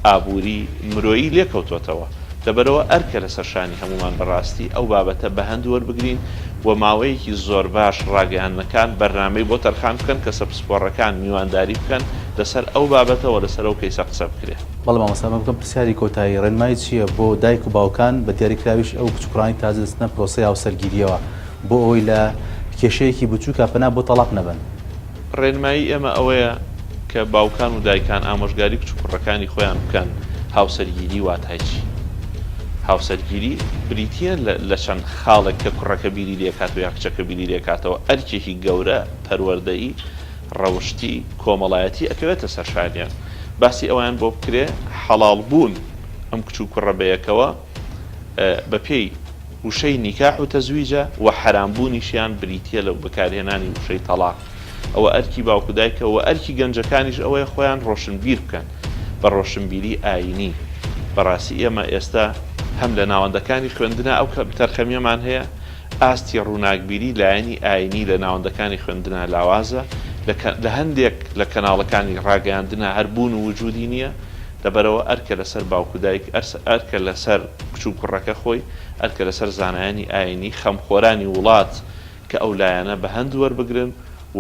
ئابووری مرۆیی لێکەوتوتەوە لەبەرەوە ئەرکە لە سەرشانی هەمومان بەڕاستی ئەو بابەتە بە هەند وەربگرین و ماوەیەکی زۆر باش ڕاگەیاندنەکان بەرنامەی بۆ تەرخان بکەن کە سەبسپۆڕەکان میوانداری بکەن لەسەر ئەو بابەتەوە لەسەر ئەو کەیسە قسە بکرێت. بەڵێ مامۆستا بکەم پرسیاری کۆتایی ڕێنمایی چییە بۆ دایک و باوکان بە دیاریکراویش ئەو کچوکڕانی تازە دەستنە پرۆسەی هاوسەرگیریەوە بۆ ئەوەی لە کێشەیەکی بچووکە پەنا بۆ تەلاق نەبن؟ ڕێنمایی ئێمە ئەوەیە کە باوکان و دایکان ئامۆژگاری کچوکڕەکانی خۆیان بکەن هاوسەرگیری واتای چی؟ هاوسەرگیری بریتە لە چەند خاڵێک کە کوڕەکە بیری لێکات و یا کچەکە بیری لێکاتەوە ئەرکێکی گەورە پەروەردەیی ڕەوشتی کۆمەڵایەتی ئەکەوێتە سەرشانیان باسی ئەویان بۆ بکرێ حەڵاڵ بوون ئەم کچ و کوڕە بەیەکەوە بە پێی وشەی نیکاح و تەزویجە و حەرامبوونیشیان بریتە لە بەکارهێنانی وشەی تەلاق ئەوە ئەرکی باوکو دایکەوە ئەرکی گەنجەکانیش ئەوەیە خۆیان ڕۆشنبیر بکەن بە ڕۆشنبیری ئاینی. بەڕاستی ئێمە ئێستا هەم لە ناوەندەکانی خوێندنە ئەو تەرخەمیەمان هەیە ئاستی ڕووناکبیری لایەنی ئاینی لە ناوەندەکانی خوێندنە لاوازە لە هەندێک لە کەناڵەکانی ڕاگەیاندنە هەربوون و وجودی نییە لەبەرەوە ئەرکە لەسەر باوکو دایک ئەرکە لەسەر کچوو کوڕەکە خۆی ئەرکە لەسەر زانایانی ئاینی خەمخۆرانی وڵات کە ئەو لایەنە بە هەند وەربگرن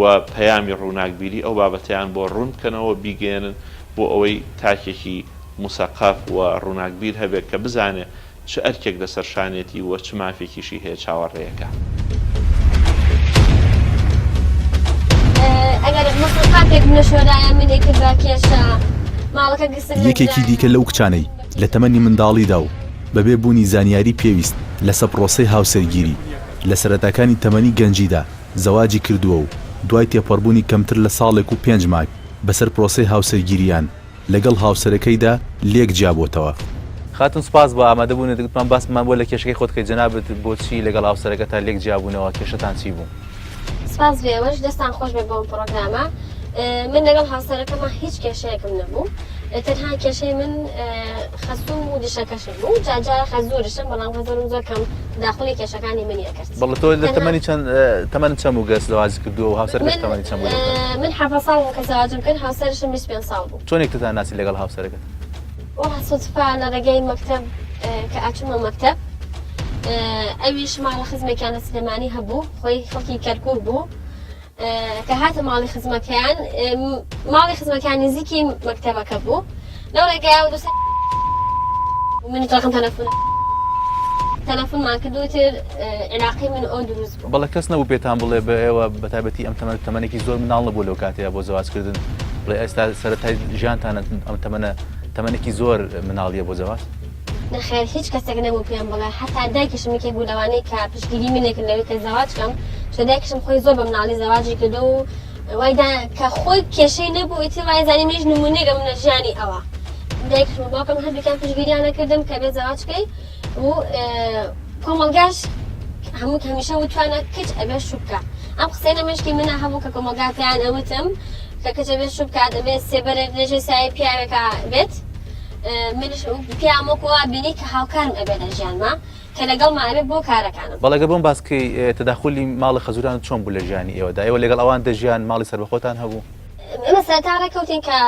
و پەیامی ڕووناکبیری ئەو بابەتیان بۆ ڕوون بکەنەوە بیگەێنن بۆ ئەوەی تاکێکی موسەقاف و ڕووناکبیر هەبێت کە بزانێت چ ئەرکێک لەسەر شانێتی وە چ مافێکیشی هەیە چاوەڕێیەکە. ئەگەر مەسڵقاتێک نەشۆرایە منێک بە کێشە ماڵەکە گسن یەکێکی دیکە لەو کچانەی لە تەمەنی منداڵیدا و بەبێ بوونی زانیاری پێویست لەسەر پرۆسەی هاوسەرگیری لە سەرەتاکانی تەمەنی گەنجیدا زەواجی کردووە و دوای تێپەڕبوونی کەمتر لە ساڵێک و 5 مانگ بەسەر پرۆسەی هاوسەرگیریان لەگەڵ هاوسەرەکەیدا لێک جیابۆتەوە. خاتون سپاس بۆ ئامادەبوون دەگوتمان باسمان بۆ لە کێشەکەی خۆتکەی جەنابەت بۆچی لەگەڵ هاوسەرەکە تا لێک جیابوونەوە کێشەتان چی بوو؟ سپاس بێوەش دەستان خۆش بێ بۆم پرۆگرامە. من لەگەڵ هاوسەرەکەمە هیچ کێشەیەکم نەبوو، تەنها کێشەی من خەسوم و دیشەکەشم بوو، جاجارە خەزوورشم بەڵام خەزوورم زۆر کەم داخلی کێشەکانی منی ئەکرد. بەڵێ تۆ لە تەمەنی تەمەن چەند بوو گەس زەواج کردووە و هاوسەرەکەش تەمەنی چەند بوو؟ من 7 ساڵ کە زەواجم کرد، هاوسەرشم 25 ساڵ بوو. چۆن یەکترتان ناسی لەگەڵ هاوسەرەکەت؟ وڵا سوتفا لە ڕێگەی مەکتەب کە ئاچوومە مەکتەب، ئەویش ماڵە خزمێکیان لە سلێمانی هەبوو، خۆی خەڵکی کەرکوور بوو کە هاتە ماڵی خزمەکەیان، ماڵی خزمەکان نزیکی مەکتەبەکە بوو. لەو ڕێگەیە و منی تەڵقم تەلەفۆنمان کردوتر عێلاقی من ئەو دروست بوو. بەڵێ کەس نەبوو پێتان بڵێ بە ئێوە بەتایبەتی ئەم تەمەنێکی زۆر مناڵ نەبوو لەو کاتەیە بۆ زەواجکردن بڵێ ئێستا سەرەتای ژیانتانە ئەم تەمەنێکی زۆر مناڵیە بۆ زەواج؟ نەخێر هیچ کەسێک نەبوو پێم بڵێ، حتا دایکیشم یەکێک بوو لەوانەیە کە پشتگیری منێکرد لەوەی کە زەواجکەم، چۆن دایکیشم خۆی زۆر بە مناڵی زەواجی کردو و وایدا کە خۆی کێشەی نەبوو ئیتر وای زانی منیش نمونەیەکم لە ژیانی ئەوە. دایکیشم باوکەم هەردووکیان پشتگیریان نەکردم کە بێ زەواجکەی و کۆمەڵگاش هەموو هەمیشە وتوانە کچ ئەبێ شوبکە. ئەم قسەی نەمەشکی منە هەبوو کە کۆمەڵگا پێیان ئەوتم کە کچ ئەبێ شوبکە دەبێت سێبەرە لێژەی سایە پیاوێکە بێت. منش پیامۆکۆوا بینی کە هاوکارم ئەبێ لە ژیانما کە لەگەڵ ماوێ بۆ کارەکانم. بەڵێگە بۆم باسکەی تەداخلی ماڵی خەزوران چۆن بوو لە ژیانی ئێوەدا؟ ئێوە لەگەڵ ئەوان دەژیان ماڵی سەربەخۆتان هەبوو؟ ئێمە سەرەتا ڕێکەوتین کە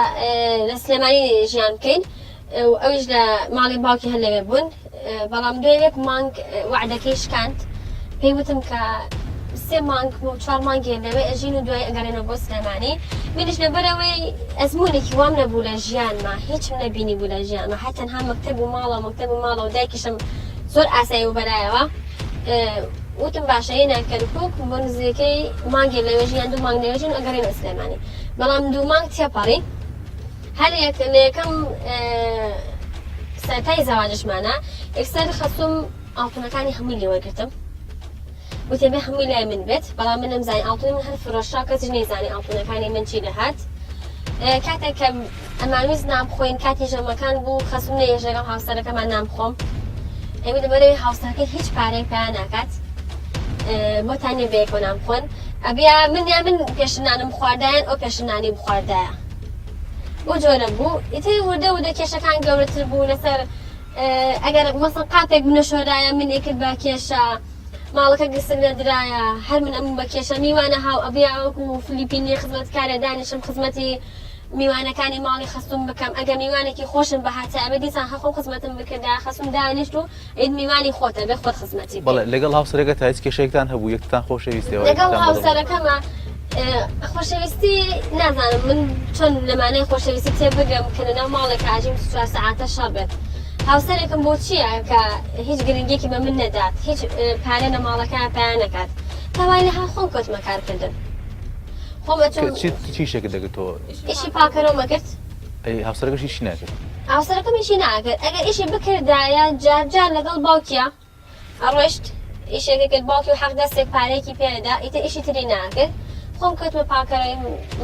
لە سلێمانی ژیان بکەین، ئەویش لە ماڵی باوکی هەر لەوێ بوون، بەڵام دوای یەک مانگ وعدەکەی شکاند، پێی وتم کە 3 مانگ و 4 مانگێ لەوێ ئەژین و دوای ئەگەڕێنەوە بۆ سلێمانی. منیش لەبەرەوەی ئەزمونێکی وام نەبوو لە ژیانما، هیچم نەبینی بوو لە ژیانما، هەر تەنها مەکتەب و ماڵەوە و دایکیشم زۆر ئاسایی و بەلایەوە. وتم باشە هێنا کەرکووک بۆ نزیکەی مانگێ لەوێ ژیان 2 مانگ لەوێژین ئەگەڕێنەوە سلێمانی، بەڵام 2 مانگ تێپەڕی. هەر یەکەم سەرەتای زەواجشمانە یەکسەر خەسوم ئاڵتونەکانی هەمووی لێوەرگرتم، وتێ بێ هەمووی لای من بێت، بەڵام من نەمزانی ئاڵتونی من هەر فرۆشا، کەسیش نەیزانی ئاڵتونەکانی من چی لەهات. کاتێک کە ئەمانویست نام بخۆین کاتی ژەمەکان بوو، خەسوم نەیەژ لەگەڵ هاوسەرەکەمان نام بخۆم. ئەوێ دەبەرەوەی هاوسەرەکەی هیچ پارەی پێیان ناکات بۆتان نێ بەیەکەوە نام بخۆن، ئەبیا من پێشنانم خواردایان ئەو پێشنانی بخواردایە. بۆ جۆرە بوو. ئیتر وردە کێشەکان گەورەتر بوو لەسەر ئەگەر مەسڵ قاپێک بنەشۆرایە من ئێکرد بە کێشە، ماڵەکە گسک لەدرایە، هەر من ئەم بە کێشە میوانە هاو ئەبیاوەکو و فلیپینی خزمەتکارە دانیشم خزمەتی میوانەکانی ماڵی خەسوم بکەم. ئەگەر میوانێکی خۆشم بەهاتە ئەبێ دیسان هەخۆم خزمەتم بکردا، خەسوم دانیشت و ئید میوانی خۆتە بێ خۆت خزمەتی. بەڵێ لەگەڵ هاوسەرەکە تا هیچ کێشەیەکتان هەبوو؟ یەکتان خۆشەویستیەوە؟ لەگەڵ هاوسەرەکەمە خۆشەویستی نازانم من چۆن لەمانەی خۆشەویستی تێبگەم کە لەناو ماڵێک ئاژیم 4 سەعاتە شەڕ بێت. هاوسەرێکم بۆ چییە کە هیچ گرنگێکی بە من نەدات، هیچ پارە لە ماڵەکە پایان نەکات، تاوای لەها خۆم کۆتمە کارکردن. چیشێک دەگرتەوە؟ ئیشی پاکەرەوە کرد. هاوسەرەکەش هیچی ناکرد؟ هاوسەرەکەم هیچی ناکرد. ئەگەر ئیشی بکردایە جار لەگەڵ باوکیە ئەڕۆشت ئیشێکی کرد، باوکی و حەق دەستێک پارەیەکی پێدا، ئیتر ئیشی تری ناکرد. خۆم کەوتمە پاکەرەی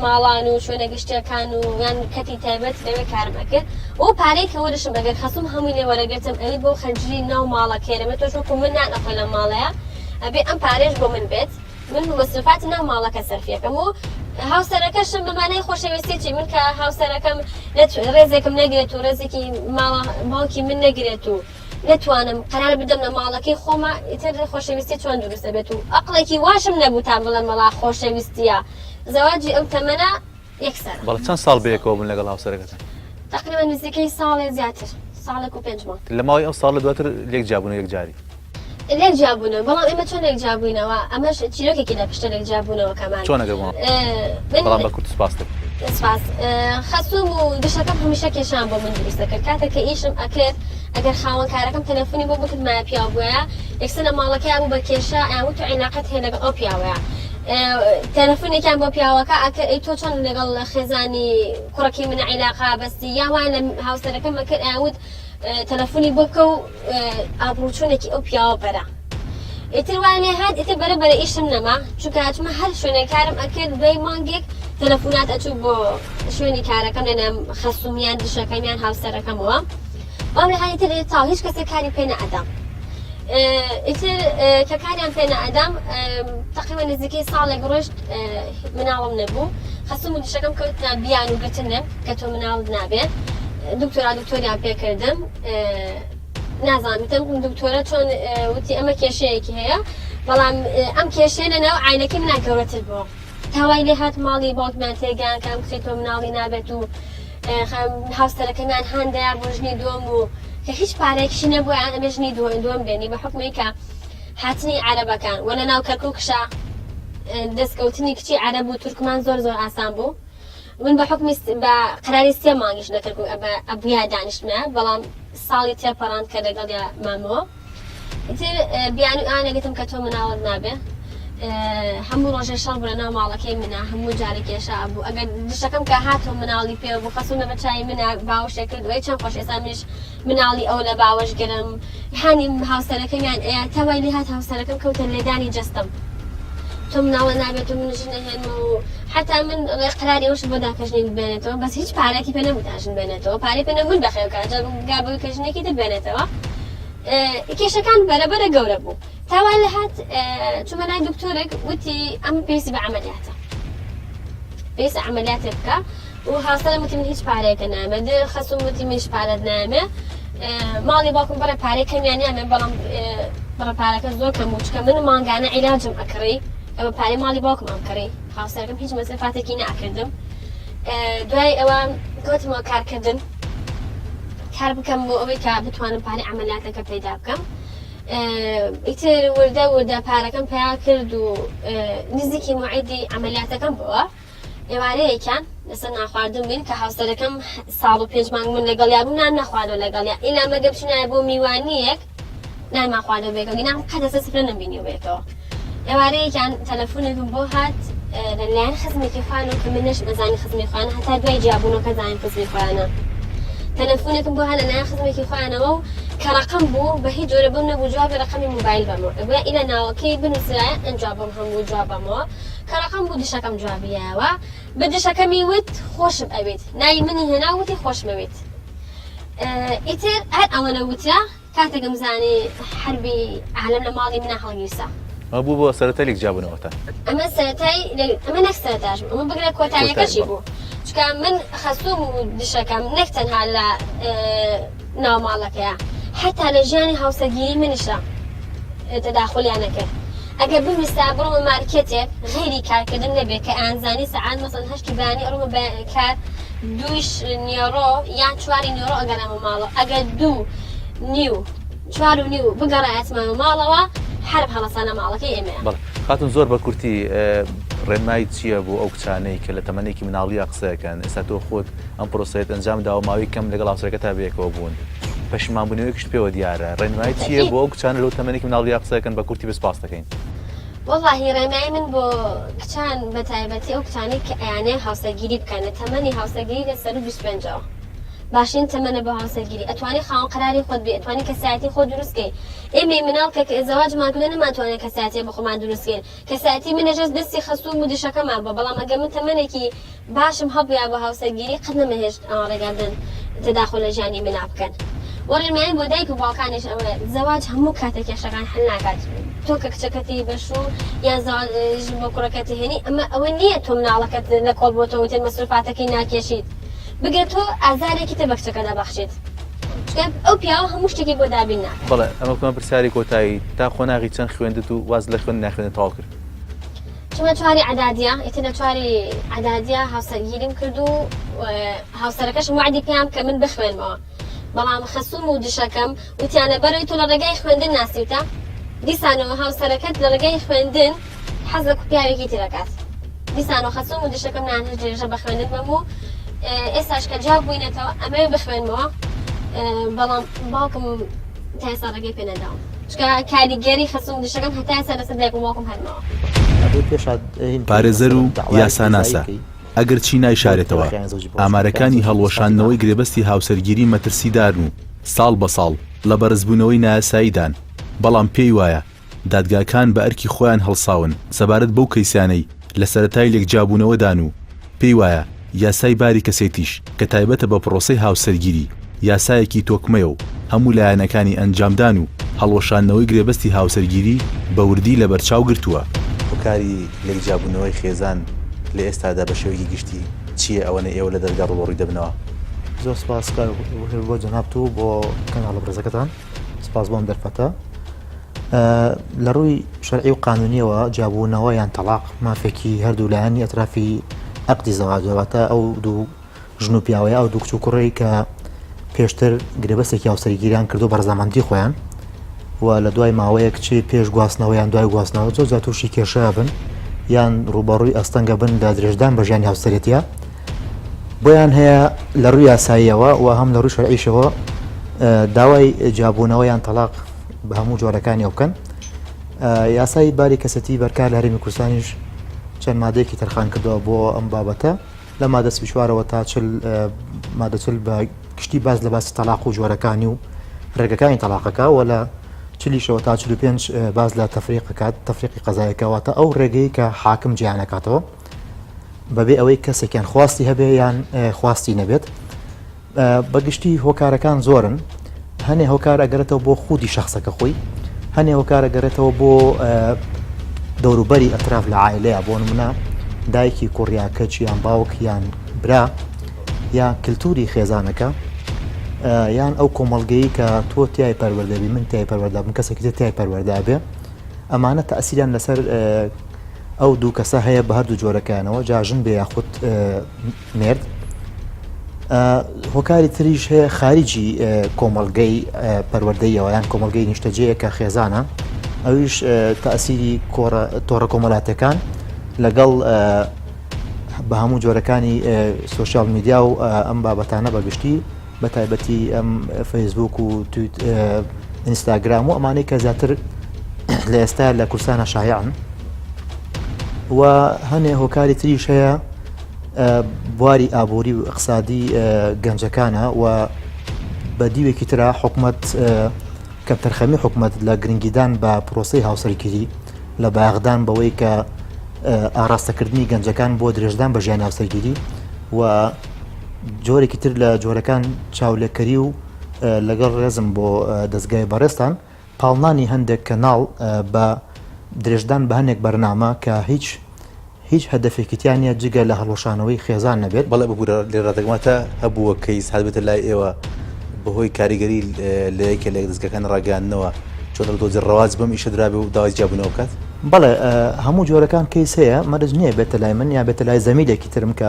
ماڵان و شوێنە گشتەکان و یان کەتی تایبەت لەوێ کارمە کرد. ئەو پارەی کە وەرشم بەگەر خەسوم هەمووی لێ وەرەگرتم ئەوی بۆ خەرجی ناو ماڵە کێرەمە تۆش وەکو من نانەخۆی لە ماڵەیە، ئەبێ ئەم پارێش بۆ من بێت، من مەسرفاتی ناو ماڵەکە سەرفیەکەم. و هاوسەرەکەشم بەمانەی خۆشەویستی من کە هاوسەرەکەم ڕێزێکم نەگرێت و ڕێزێکی باوکی من نەگرێت و نتوانم قرار بدەم لە ماڵەکەی خۆمە، ئیتر خۆشەویستی چۆن دروستە بێت و عەقڵێکی واشم نەبوو تا بڵێم وەڵا خۆشەویستیە. زەواجی ئەم تەمەنە یەکسەر. بەڵێ چەند ساڵ بەیەکەوە بوون لەگەڵ هاوسەرەکەتان؟ تقریبا نزیکەی ساڵێ زیاتر ساڵێک و 5 مانگ لە ماوەی ئەو ساڵە دواتر لێک جیابوون یەک جاری لێک جیابوونەوە بەڵام ئێمە چۆن لێک جیابووینەوە ئەمەش چیرۆکێکی لە پشتە لێک جیابوونەوە کەمان چۆن ئەگەر بەڵام بە کورت سپاس سپاس خەسوم و دشەکەم هەمیشە کێشان بۆ من دروست دەکرد کاتێک کە ئیشم ئەکرد ئەگەر خاوەنکارەکەم تەلەفۆنی بۆ بکرد مایە پیا بووە یەکسەر لە ماڵەکەی بوو بە کێشە ئەوت و عیناقەت هەیە لەگەڵ ئەو پیاوەیە تەلەفۆنێکیان بۆ پیاوەکە ئەکە ئەی تۆ چۆن لەگەڵ خێزانی کوڕەکەی منە عیلاقا بەستی یاوان لە هاوسەرەکەم ئەکرد ئەوت تەلەفۆنی بۆ بکە و ئابروچوونێکی ئەو پیاوە بەرە ئیتر وانێ هات ئیتر بەرەبەرە ئیشم نەما چونکە هاتمە هەر شوێنەی کارم ئەکرد دوای مانگێک تەلەفۆنات ئەچوو بۆ شوێنی کارەکەم لەنێم خەسومیان دشەکەمیان هاوسەرەکەمەوە بەڵام لە هایتر تاو هیچ کەسێک کاری پێ نەئەدام ئیتر کە کاریان پێ نەئەدام تقریبا نزیکەی ساڵێک ڕۆژت مناڵم نەبوو خەسوم و دشەکەم کەوتنا بیان و گرتنم کە تۆ مناڵت نابێت دکتۆریان پێکردم نازانیتم دکتۆرە چۆن وتی ئەمە کێشەیەکی هەیە بەڵام ئەم کێشەیە لەناو عینەکەی منە گەورەتر بووە تاوای لێ هات ماڵی باوکمان تێگەیان کە ئەم کچی تۆ مناڵی نابێت و هاوسەرەکەمیان هەندەیە بۆ ژنی دووەم و کە هیچ پارێکشی نەبووە ئەمە ژنی دووەم بێنی بە حکومی کە هاتنی عەرەبەکان وە لەناو کەرکووکشە دەستکەوتنی کچی عەرەب و تورکمان زۆر ئاسان بوو من بە حکمی بە قەراری 3 مانگیش لە کەرکووک ئەبوویا دانیشتمە بەڵام ساڵی تێپەڕاند کە لەگەڵ مامەوە ئیتر بیان و ئانەگەتم کە تۆ مناڵت نابێ هەموو ڕۆژێ شەڕ بوو لەناو ماڵەکەی منە هەموو جارێک کێشە بوو ئەگەر دشەکەم کە هاتۆ مناڵی پێ بوو خەسوونە بە چای منە باوشێ کردوەی چەند خۆش ئێستا منیش مناڵی ئەو لە باوەش گرم هانی هاوسەرەکەمیان ئەیە تاوای لێ هات هاوسەرەکەم کەوتە لێدانی جەستم تۆ مناڵە نابێت و منژ نەهێن و حتا من قەراری ئەوش بۆ داکەژنی بێنێتەوە بەس هیچ پارێکی پێ نەبوو داژن بێنێتەوە پارەی پێ نەبوون بەخێوکە گابووی کەژنێکی تر بێنێتەوە کێشەکان بەرەبەرە گەورە بوو تاوان لە هات چوومە لای دکتۆرێک وتی ئەم پێویستی بە عەمەلیاتە پێویستە عەمەلیاتێ بکە و هاوسەرم وتی من هیچ پارەیەکە نامێ خەسوم وتی من هیچ پارەت نامێ ماڵی باوکم بەرە پارەی کەمیان نامێ بەڵام بەڕە پارەکە زۆر کەم بوو چکە من مانگانە عیلاجم ئەکڕی ئەوە پارەی ماڵی باوکم ئەمکڕی هاوسەرەکەم هیچ مەسەفاتێکی ناکردم دوای ئەوە گوتمەوە کارکردن کار بکەم بۆ ئەوەی کە بتوانم پارەی عەمەلیاتەکە پەیدا بکەم ئیتر وردە پارەکەم پیا کرد و نزیکی موعیدی عەمەلیاتەکەم بووە ئێوارەیەکیان لەسەر ناخواردن بووین کە هاوسەرەکەم ساڵ و 5 مانگ من لەگەڵیا بوو نان نەخواردەوە لەگەڵیا ئیلا مەگە بچینایە بۆ میوانیەک نانمان خواردەوە بێکەوە نام قەدەسە سفرە نەبینی بێتەوە ئێوارەیەکیان تەلەفۆنێکم بۆ هات لەلایەن خزمەتی خوان و کە منش بەزانی خزمی خوانە هەتا دوای جیابوونەوەکە زانین خزمی خوانە تەلەفۆنێکم بۆ هات لەلایەن خزمەتی خوانەوە و کە ڕقم بوو بە هیچ جۆرە بم نەبوو جوابی ڕقمی موبایل بەمەوە ئەوە ئیلە ناوەکەی بنووسرایە ئەنجوابم هەموو جوابەمەوە کە ڕقم بوو دشەکەم جوابیایەوە بە دشەکەمی وت خۆشم ئەوێت ناوی منی هێنا وتی خۆشمەوێت ئیتر هەر ئەوەنە وتە کاتێکم زانی حربی عالەم لە ماڵی منە هەڵگیرسا ئەمە بوو بۆ سەرەتای لێک جیابوونەوەتان ئەمە سەرەتای ئەمە نەک سەرەتاش ئەمە بگرە کۆتاییەکەشی بوو چکە من خەسوم و دشەکەم نەک تەنها لە ناو ماڵەکەیە حتا لە ژیانی هاوسەرگیری منیشە تەداخولیان نەکرد ئەگەر بویستا بڕۆمە مارکێتێک غیری کارکردن نەبێت کە ئەنزانی سەعات مەسەڵەن 8 بانی ئەڕۆمە کار 2 نیۆڕۆ یان 4 نیۆڕۆ ئەگەرەمە ماڵەوە ئەگەر 2:45 بگەڕایەتمەوە ماڵەوە حرب هەڵەسانە ماڵەکەی ئێمە بەڵێ خاتون زۆر بە کورتی ڕێنمایی چییە بۆ ئەو کچانەی کە لە تەمەنێکی مناڵیە قسەکەن ئێستا تۆ خۆت ئەم پرۆسەیەت ئەنجام داوە ماوەی کەم لەگەڵ هاوسەرەکە تا بەیەکەوە بوون پەشیمانبوونەوەیەکیش پێوە دیارە ڕێنمایی چییە بۆ ئەو کچانە لەو تەمەنێکی مناڵیە قسەکەن بە کورتی بەسپاس دەکەین وەڵڵاهی ڕێنمایی من بۆ کچان بە تایبەتی ئەو کچانەی کە ئەیانەیە هاوسەرگیری بکەن لە تەمەنی هاوسەرگیری لەسەر 25ەوە باشین تەمەنە بۆ هاوسەرگیری ئەتوانی خاوەن قەراری خۆت بێ ئەتوانی کەسایەتی خۆ دروستکەی ئێمەی مناڵ کە ئێزەواجمان کردن نەماتوانێت کەسایەتی بە خۆمان دروستکەین کەسایەتی منەژەست دەستی خەسووم و دشەکەمان بۆ بەڵام ئەگەر من تەمەنێکی باشم هەبووە بۆ هاوسەرگیری قەت نەمەهێشت ڕێگاندن تەداخل لە ژیانی منا بکەن وەڕێنمایی بۆ دایک و باوکانیش ئەوە زەواج هەموو کاتێک کێشەکان هەل ناکات تۆ کە کچەکەتی بەشوو یان زەواج بۆ کوڕەکەتی هێنی ئەمە ئەوە نییە تۆ مناڵەکەت لە کۆڵ بۆ تۆ وتێن مەسروفاتەکەی ناکێشیت بگرێت تۆ ئازارێکی تە بە کچەکە دەبەخشیت ئەو پیاوە هەموو شتێکی بۆ دابین ناکات بەڵێ ئەمە کۆمە پرسیاری کۆتایی تا خۆناغی چەند خوێندت و واز لە خوێن ناخوێنێت تەواو کرد شما چواری عدادیە ئیتر لە چواری عدادیە هاوسەرگیریم کرد و هاوسەرەکەش وعدی پێیان کە من بخوێنمەوە بەڵام خەسوم و دشەکەم وتیانە بەرەوەی تۆ لە ڕێگای خوێندن ناسیوتە دیسانەوە هاوسەرەکەت لە ڕێگای خوێندن حەزەک و پیاوێکی ترەکات دیسانەوە خەسوم و دشەکەم نان هەر درێژە بە خوێندن بەم و ئێستاش کە جواب بووینەتەوە ئەمەوێ بخوێنمەوە بەڵام باوکم تا ئێستا ڕێگەی پێ نەداوم چکە کاریگەری خەسوم و دشەکەم هەتا ئێستا لەسەر دایکم باوکم هەرمەوە پارێزەر و یاساناسا ئەگەر چی نایشارێتەوە ئامارەکانی هەڵوەشاندنەوەی گرێبەستی هاوسەرگیری مەترسیدارن و ساڵ بە ساڵ لە بەرزبوونەوەی نایاساییدان بەڵام پێی وایە دادگاکان بە ئەرکی خۆیان هەڵساون سەبارەت بەو کەیسانەی لە سەرەتای لێکجابوونەوەدان و پێی وایە یاسای باری کەسێتیش کە تایبەتە بە پرۆسەی هاوسەرگیری یاسایەکی تۆکمەیە و هەموو لایەنەکانی ئەنجامدان و هەڵوەشاندنەوەی گرێبەستی هاوسەرگیری بە وردی لە بەرچاو گرتووە هۆکاری لێکجابوونەوەی خێزان لە ئێستادا بە شێوەیەکی گشتی چییە ئەوەنە ئێوە لە دەرگا ڕۆڵی دەبنەوە زۆر سپاس بۆ جەنابتو بۆ کەناڵە بەرزەکەتان سپاس بۆم دەرفەتە لە ڕووی شەرعی و قانونیەوە جابوونەوە یان تەلاق مافێکی هەردوو لایەنی ئەطرافی عەقدی زەواجەوەتە ئەو دوو ژن و پیاوەیە ئەو دوو کچ و کوڕی کە پێشتر گرێبەستێکی هاوسەرگیریان کردو بەرزەمەندی خۆیان و لە دوای ماوەیەک چی پێش گواستنەوە یان دوای گواستنەوە زۆر تووشی کێشە بن یان ڕوبەڕووی ئەستەنگە بن لە درێژدان بە ژیانی هاوسەرێتیە بۆیان هەیە لە ڕووی یاساییەوە و هەم لە ڕووی شەرعیشەوە داوای جابوونەوە یان تەلاق بە هەموو جۆرەکانی ئەوکەن یاسای باری کەسەتی بەرکار لە هەرێمی کوردستانیش چەند مادەیەکی تەرخان کردەوە بۆ ئەم بابەتە لە مادە 24ەوە تا مادە 40 بە گشتی باز لە باسی تەلاق و جۆرەکانی و ڕێگەکانی تەلاقەکە و لە 40ەوە تا 45 باز لە تەفریقی قەزایەکەواتە ئەو ڕێگەی کە حاکم جیانەکاتەوە بەبێ ئەوەی کەسێکیان خواستی هەبێ یان خواستی نەبێت بەگشتی هۆکارەکان زۆرن هەنێ هۆکار ئەگەرێتەوە بۆ خودی شخصەکە خۆی هەنێ هۆکار ئەگەرێتەوە بۆ دەوروبەری ئەطراف لە عایلەیە بۆ نمونە دایکی کوڕیاکەچ یان باوک یان برا یان کللتوری خێزانەکە یان ئەو کۆمەڵگەی کە تۆ تیای پەروەردەبی من تیای پەروەردا بن کەسێکی تر تیای پەروەردا بێ ئەمانە تەئسیریان لەسەر ئەو دوو کەسە هەیە بە هەردوو جۆرەکانەوە جاژن بێ یاخود مرد هۆکاری تریش هەیە خارجی کۆمەڵگەی پەروەردەیەوە یان کۆمەڵگەی نیشتەجەیە کە خێزانە ئەویش تەئسیری تۆڕە کۆمەڵاتەکان لەگەڵ بە هەموو جۆرەکانی سوۆشیال میدیا و ئەم بابەتانە بەگشتی بە تایبەتی ئەم فەیسبوک و ئینستاگرام و ئەمانەی کە زیاتر لە ئێستا لە کوردستانە شایعن و هەنێ هۆکاری تریش هەیە بواری ئابووری و اقتصادی گەنجەکانە و بە دیوێکی ترا حکومەت کە تەرخەمی حکومەت لە گرنگیدان بە پرۆسەی هاوسەرگیری لە باغدان بەوەی کە ئاراستەکردنی گەنجەکان بۆ درێژدان بە ژیانی هاوسەرگیری و جۆرێکی تر لە جۆرەکان چاولێکەری و لەگەڵ ڕێزم بۆ دەستگای بەڕێستان پاڵنانی هەندێک کەناڵ بە درێژدان بە هەندێک بەرنامە کە هیچ هەدەفێکیتیان نیە جگە لە هەڵوەشانەوەی خێزان نەبێت بەڵێ ببوورە لێ ڕادەگماتە هەبووە کەیس هەبێتە لای ئێوە بەهۆی کاریگەری لە یەکێ لە دەستگەکان ڕاگەاندنەوە چۆن دۆزی ڕەواز بم ئیشە درابێ و داوای جیابوونەوە بکات بەڵێ هەموو جۆرەکان کەیس هەیە مەرج نییە بێتە لای من یا بێتە لای زەمیلێکی ترم کە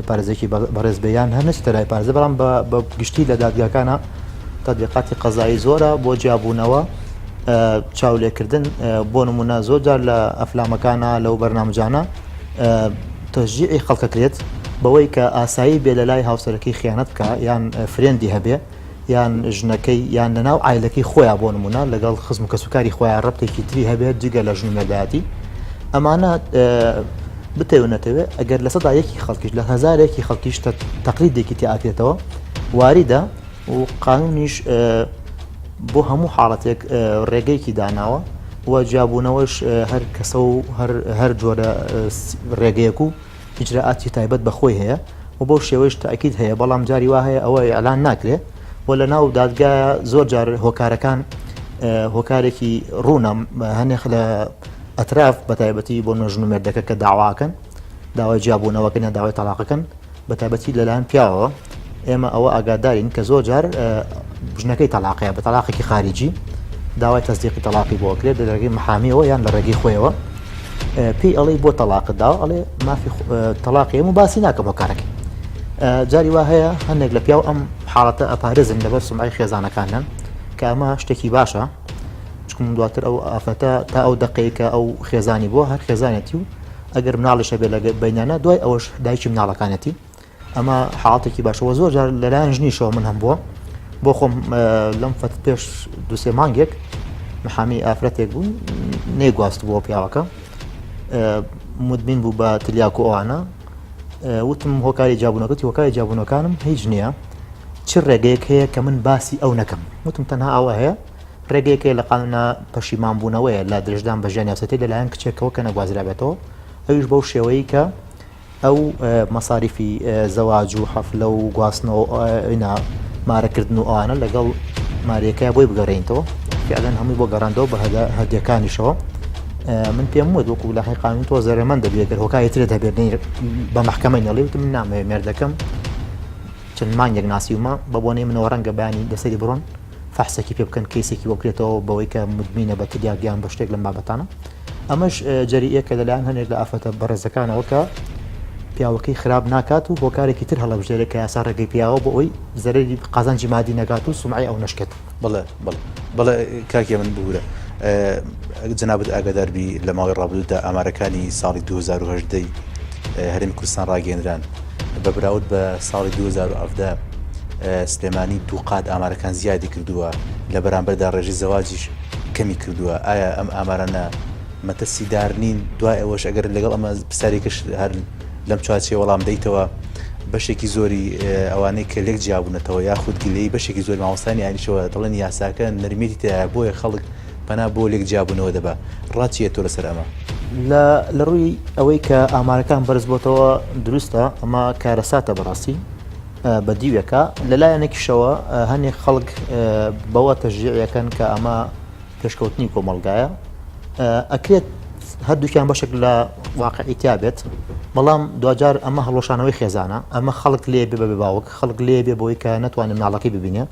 پارێزێکی بەڕێز بەیان هەر نچتە لای پارێزە بەڵام بە گشتی لە دادگاکانە تەطبیقاتی قەزایی زۆرە بۆ جیابوونەوە چاولێکردن بۆ نمونە زۆر جار لە ئەفلامەکانە لەو بەرنامجانە تەشجیعی خەڵکەکرێت بەوەی کە ئاسایی بێ لە لای هاوسەرەکەی خیانەت بکە یان فرێندی هەبێ یان ژنەکەی یان لەناو عایلەکەی خۆیان بۆ نمونە لەگەڵ خزم و کەسوکاری خۆیان ڕەبتێکی تری هەبێت جگە لە ژن و مەردایەتی ئەمانە بتەوێنێتەوێت ئەگەر لە سەدا یەکی خەڵکیش لە هەزارێکی خەڵکیش تەقلیدێکی تیاکرێتەوە واریدە و قانونیش بۆ هەموو حاڵەتێک ڕێگەیەکی داناوە و جیابوونەوەش هەر کەسە و هەر جۆرە ڕێگەیەک و ئیجراعاتی تایبەت بەخۆی هەیە و بۆ شێوەش تاکید هەیە بەڵام جاری وا هەیە ئەوە ئەعلان ناکرێت و لە ناو دادگایە زۆر جار هۆکارەکان هۆکارێکی ڕوونە هەنێک لە ئەطراف بە تایبەتی بۆ ژن و مێردەکە کە داواکەن داوای جیابوونەوەکەن یا داوای تەلاقەکەن بە تایبەتی لەلایەن پیاوەوە ئێمە ئەوە ئاگادارین کە زۆر جار ژنەکەی تەلاقەیە بە تەلاقێکی خارجی داوای تەصدیقی تەلاقی بۆ کرێت لە ڕێگەی محامیەوە یان لە ڕێگەی خۆیەوە پێی ئەڵێ بۆ تەلاقدا ئەڵێ مافی تەلاقی و باسی ناکەم بۆ کارەکەی جاری وا هەیە هەندێک لە پیاو ئەم حاڵەتە ئەپارێزن لەبەر سمعی خێزانەکانن کە ئەمە شتێکی باشە چکم دواتر ئەو ئافەتە تا ئەو دقەیەکە ئەو خێزانی بۆ هەر خێزانێتی و ئەگەر مناڵیشە بێ لە بینانە دوای ئەوەش دایکی مناڵەکانەتی ئەمە حاڵاتێکی باشەوە زۆر جار لەلایەن ژنیشەوە من هەم بووە بۆ خۆم لەم فەت پێش دوسێ مانگێک محامی ئافرەتێک بوون نێگواست بۆ پیاوەکە مدمین بوو بە تلیاک و ئەوانە وتم هۆکاری جیابوونەکەتی هۆکاری جیابوونەکانم هیچ نییە چ ڕێگەیەک هەیە کە من باسی ئەو نەکەم وتم تەنها ئەوە هەیە ڕێگەیەکە لە قانونا پەشیمانبوونەوەیە لە درێژدان بە ژیانی یاسەتی لەلایەن کچێکەوە کە نەگوازرابێتەوە ئەویش بەو شێوەیە کە ئەو مەساریفی زەواج و حەفلە و گواستنەوە مارەکردن و ئەوانە لەگەڵ ماریەکە بۆی بگەڕێنیتەوە فعلاً هەمووی بۆ گەڕاندەوە بە هەردیەکانیشەوە من پێم وت وەکو لە قانون تۆ زەرمەند دەبێت گەر هۆکاری ترێت هەبێت بە محکەمەی نەڵێ وتم من نامەوێت مێردەکەم چەند مانگێک ناسیومە بە بۆنەی منەوە ڕەنگە بەیانی دەسەری بڕۆن فەحسێکی پێ بکەن کەیسێکی بۆکرێتەوە بەوەی کە مدمینە بە تریاگیان بە شتێک لەم بابەتانە ئەمەش جەریئەکە لەلایەن هەنێک لە ئافەتە بەڕێزەکانەوە کە پیاوەکەی خراپ ناکات و هۆکارێکی تر هەڵەبژێرێت کە یاسا ڕێگەی پیاوە بۆ ئەوی زەرری قازانجی مادی نەگات و سومعی ئەو نەشکێت بەڵێ کاکێ من بورە جنابەت ئاگاداربی لە ماوەی ڕابردوودا ئامارەکانی ساڵی 2010 هەرێمی کوردستان ڕاگەێنران بە براود بە ساڵی 2017 سلێمانی دوو قات ئامارەکان زیادی کردووە لە بەرامبەردا ڕێژی زەواجیش کەمی کردووە ئایا ئەم ئامارانە مەتەسیدار نین دوای ئەوەش ئەگەر لەگەڵ ئەمە پرسیارێکش هەر لەم چوارچێ وەڵام دەیتەوە بەشێکی زۆری ئەوانەی کە لێک جیابوونەتەوە یاخود گلەی بەشێکی زۆری مامۆستانی ئاینیشەوە دەڵێن یاساکە نەرمێتی تایە بۆیە خەڵک پەنا بۆ لێک جیابوونەوە دەبا ڕاتیە تۆ لەسەر ئەمە لە ڕووی ئەوەی کە ئامارەکان بەرز بۆتەوە دروستە ئەمە کارەساتە بەڕاستی بە دیوێکە لەلایەنێکیشەوە هەنێک خەڵک بەوە تەشجیعەکەن کە ئەمە پێشکەوتنی کۆمەڵگایە ئەکرێت هەردووکیان بەشێک لە واقعیتیا بێت بەڵام دوجار ئەمە هەڵۆشانەوەی خێزانە ئەمە خەڵک لێ بێ بە باوک خەڵک لێ بێ بۆی کە ناتوانێت مناڵەکەی ببینێ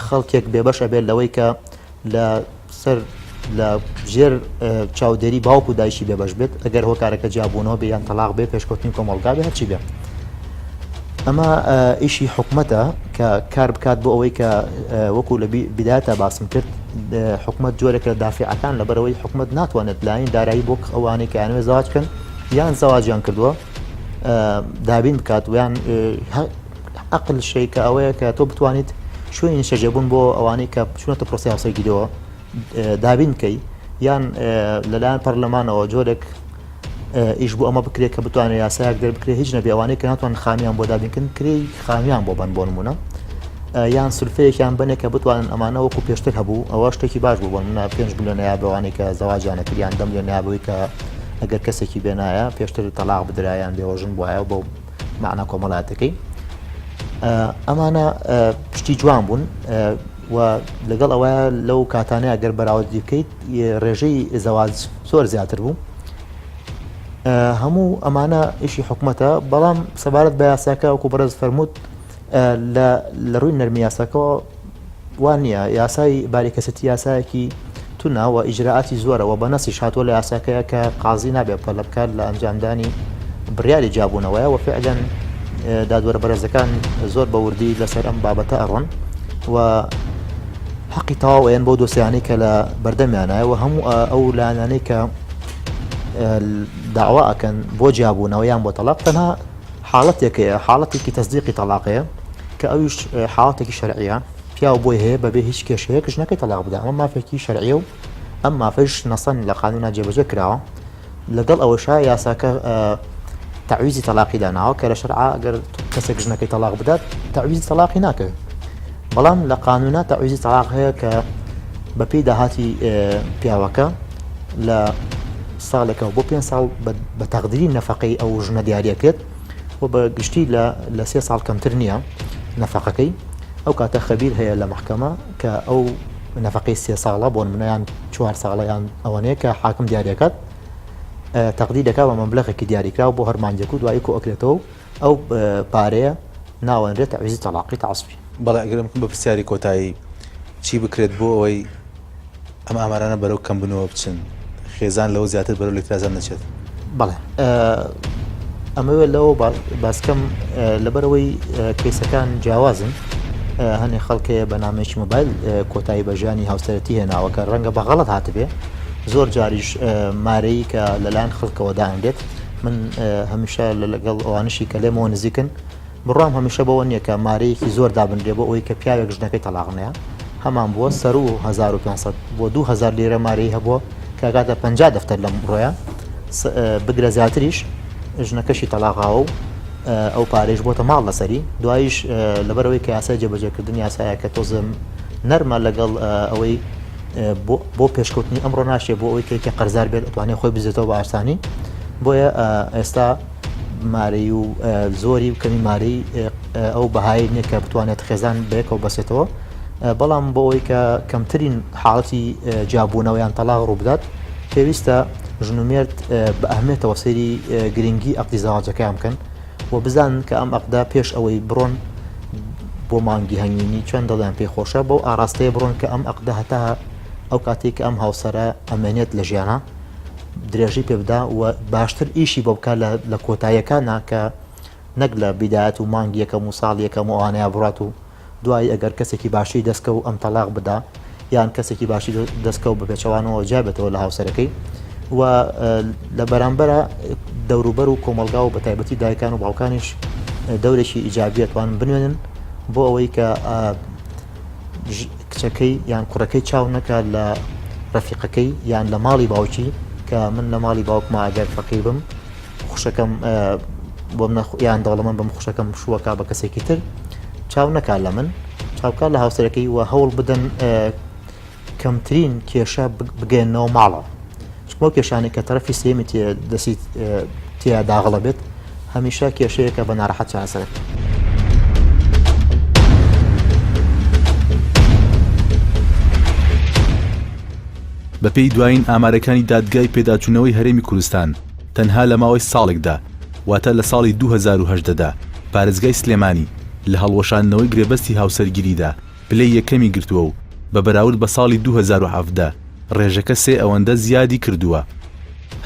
خەڵکێک بێبەشە بێت لەوەی کە لە سەر لە ژێر چاودێری باوک و دایشی بێبەش بێت ئەگەر هۆکارەکە جیابوونەوە بێ یان تەلاق بێ پێشکەوتنی کۆمەڵگا بێ هەرچی بێ ئەمە ئیشی حکومەتە کە کار بکات بۆ ئەوەی کە وەکو لە بیدایەتە باسم کرد حکومەت جۆرێک لە دافعەکان لەبەرەوەی حکومەت ناتوانێت لاین دارایی بۆ ئەوانەی کە یانوێ زەواج بکەن یان زەواجیان کردووە دابین بکات ویان عەقل شەی کە ئەوەیە کە تۆ بتوانیت شوێنی شەژێبوون بۆ ئەوانەی کە بچونەتە پرۆسی هاوسەرگیریەوە دابین بکەی یان لەلایەن پەرلەمانەوە جۆرێک ئیش بۆ ئەمە بکرێت کە بتوانێت یاسایەک دەربکرێت هیچ نەبێ ئەوانەی کە ناتوان خامیان بۆ دابینکردن کری خامیان بۆ بن بۆ نمونە یان سولفەیەکیان بنێ کە بتوانن ئەمانە وەکو پێشتر هەبوو ئەوە شتێکی باش بوو بۆ منە 5 ملیۆن بەوانەی کە زەواجیانە کریان 10 ملیۆن بووی کە ئەگەر کەسێکی بێنایە پێشتر تەلاق بدرایان بێوەژن بواە بۆ معنە کۆمەڵاتەکەی ئەمانە پشتی جوان بوون و لەگەڵ ئەوەیە لەو کاتانەیە گەر بەراوردی بکەیت ڕێژەی زەواج زۆر زیاتر بوو هەموو ئەمانە ئیشی حکومەتە بەڵام سەبارەت بە یاساکە وەکو بەڕێز فەرمووت لە ڕووی نەرمی یاساکەەوە وان نییە یاسای باریکەسەتی یاسایەکی توناوە ئیجراعاتی زۆرەوە بە نەسیش هاتووە لە یاساکەیە کە قازی نابێت پەلە بکات لە ئەنجامدانی بڕیاری جیابوونەوەیە و فعلاً دادوەرە بەرزەکان زۆر بە وردی لەسەر ئەم بابەتە ئەڕۆن و حەقی تەواوەیەن بۆ دۆسیانەی کە لە بەردەمیانایە و هەموو ئەو لایەنانەی کە داوا ئەکەن بۆ جیابوونەوە یان بۆ تەلاق تەنها حاڵەتێکەیە حاڵەتێکی تەصدیقی تەلاقەیە کە ئەویش حاڵەتێکی شەرعیە پیاو بۆی هەیە بەبێ هیچ کێشەیەکش نەکەی تەلاق بدە ئەمە مافێکی شەرعیە و ئەم مافەش نەسەن لە قانونا جێبەجێ کراوە لەگەڵ ئەوەشە یاساکە تعویزی تەلاقی داناوە کە لە شەرعا ئەگەر کەسێک ژنەکەی تەلاق بدات تعویزی تەلاقی ناکەوێت بەڵام لە قانونا تعویزی تەلاق هەیە کە بەپێی داهاتی پیاوەکە لە ساڵێکە بۆ 5 ساڵ بە تەقدیری نەفەقەی ئەو ژنە دیارەکێت و بە گشتی لە 3 ساڵ کەمتر نییە نەفەقەکەی ئەو کاتە خەبیر هەیە لە محکەمە کە ئەو نەفەقەی 3 ساڵە بۆ نمونەیان 4 ساڵەیان ئەوەنەیە کە حاکم دیارەکەات تەقدیر دەکات بە مەبلەغێکی دیاریکراوە بۆ هەر مانجێک و دوایی کۆ ئەکرێتەوە ئەو پارەیە ناوەنرێت تعویزی تەلاقی تەعسوبی بەڵێ ئەگەرم بە پرسیاری کۆتایی چی بکرێت بۆ ئەوەی ئەم ئامارانە بەرەو کەم بنەوە بچن خێزان لەوە زیاتر بەرەو لێکترازان نەچێت. بەڵێ ئەمەوێت لەوە باسکەم لەبەرەوەی کەیسەکان جیاوازن هەنێ خەڵکەیە بە نامێکی مۆبایل کۆتایی بە ژیانی هاوسەرەتی هێناوە کە ڕەنگە بە غەڵەت هاتبێ زۆر جاریش مارەی کە لەلایەن خەڵکەوە داهێنرێت. من هەمیشە لەگەڵ ئەوانشی کە لێمەوە نزیکن بڕام هەمیشە بەوە نییە کە مارەیەکی زۆر دابنرێ بۆ ئەوەی کە پیاوێک ژنەکەی تەلاقنەیە هەمان بووە سەر و 1500 بۆ 2000 لیرە مارەی هەبووە کاگاتە 50 دەفتەر لەم ڕۆیە بگرە زیاتریش ژنەکەشی تەلاقاوە و ئەو پارێش بۆتە ماڵ لەسەری دوایش لەبەرەوەی کە یاسای جێبەجێکردن یاسایە کە تۆزم نەرمە لەگەڵ ئەوەی بۆ پێشکەوتنی ئەمڕۆ ناشێ بۆ ئەوەی کە قەرزار بێت ئەتوانێت خۆی بزێتەوە بە ئاسانی بۆیە ئێستا مارەی و زۆری و کەمی مارەی ئەو بەهای نییە کە بتوانێت خێزان بێکەوە بەسێتەوە بەڵام بۆ ئەوەی کە کەمترین حاڵەتی جیابوونەوەیان تەلاق ڕوو بدات پێویستە ژنومێرد بە ئەهمێتەوە سەیری گرنگی ئەقدی زەواجەکەیان بکەن و بزانن کە ئەم ئەقدا پێش ئەوەی بڕۆن بۆ مانگی هەنگوینی چەند دەڵیان پێخۆشە بەو ئاراستەیە بڕۆن کە ئەم ئەقدا هەتا ئەو کاتێک کە ئەم هاوسەرە ئەمێنێت لە ژیانە درێژی پێبدا و باشتر ئیشی بۆ بکە لە کۆتاییەکانە کە نەک لە بیدایەت و مانگی یەکەم و ساڵ یەکەم و ئەوانەیە بڕات و دوای ئەگەر کەسێکی باشی دەستکە و ئەم تەلاق بدا یان کەسێکی باشی دەستکە و بە پێچەوانەوە جابێتەوە لە هاوسەرەکەی و لە بەرامبەرە دەوروبەر و کۆمەلگا و بە تایبەتی دایکان و باوکانیش دەورێکی ئیجابیەتوان بنوێنن بۆ ئەوەی کە کچەکەی یان کوڕەکەی چاو نەکات لە ڕەفیقەکەی یان لە ماڵی باوکی کە من لە ماڵی باوکما ئەگەر فەقیر بم خوشەکەم بۆ یان دەوڵەمەند بم خوشەکەم شووەکە بە کەسێکی تر چاو نەکات لە من چاوکار لە هاوسەرەکەی و هەوڵ بدەن کەمترین کێشە بگەێنەوە ماڵەوە چکۆ کێشانی کە تەرەفی سێمی دەسیت تیا داغڵە بێت هەمیشە کێشەیەکە بە ناڕەحەت چاسەرێت. بەپێی دوایین ئامارەکانی دادگای پێداچوونەوەی هەرێمی کوردستان تەنها لە ماوەی ساڵێکدا واتە لە ساڵی 2010دا پارێزگای سلێمانی لە هەڵوەشاندنەوەی گرێبەستی هاوسەرگیریدا پلەی یەکەمی گرتووە و بە بەراورد بە ساڵی 2017دا ڕێژەکە 3 ئەوەندە زیادی کردووە.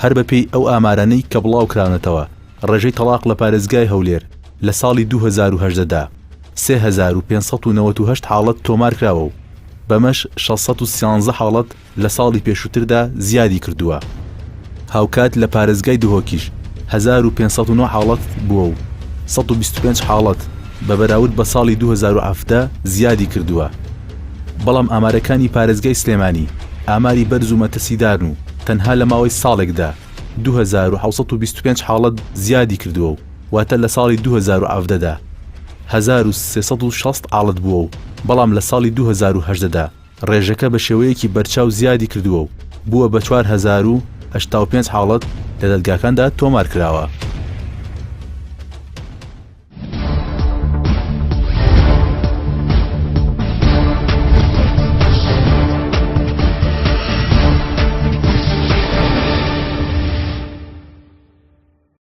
هەر بەپێی ئەو ئامارانەی کە بڵاو کراونەتەوە ڕێژەی تەلاق لە پارێزگای هەولێر لە ساڵی 2010دا 3598 حاڵەت تۆمار کراوە و بەمەش 613 حاڵەت لە ساڵی پێشووتردا زیادی کردووە. هاوکات لە پارێزگای دهۆکیش 1509 حاڵەت بووە و 125 حاڵەت بە بەراورد بە ساڵی 2017دا زیادی کردووە. بەڵام ئامارەکانی پارێزگای سلێمانی ئاماری بەرز و مەترسیدارن و تەنها لە ماوەی ساڵێکدا 2725 حاڵەت زیادی کردووە و واتە لە ساڵی 2017دا 1360 حاڵەت بووە و بەڵام لە ساڵی 2018دا ڕێژەکە بە شێوەیەکی بەرچاو زیادی کردووە و بووە بە 4085 حاڵەت لە دەدگاکاندا تۆمار کراوە.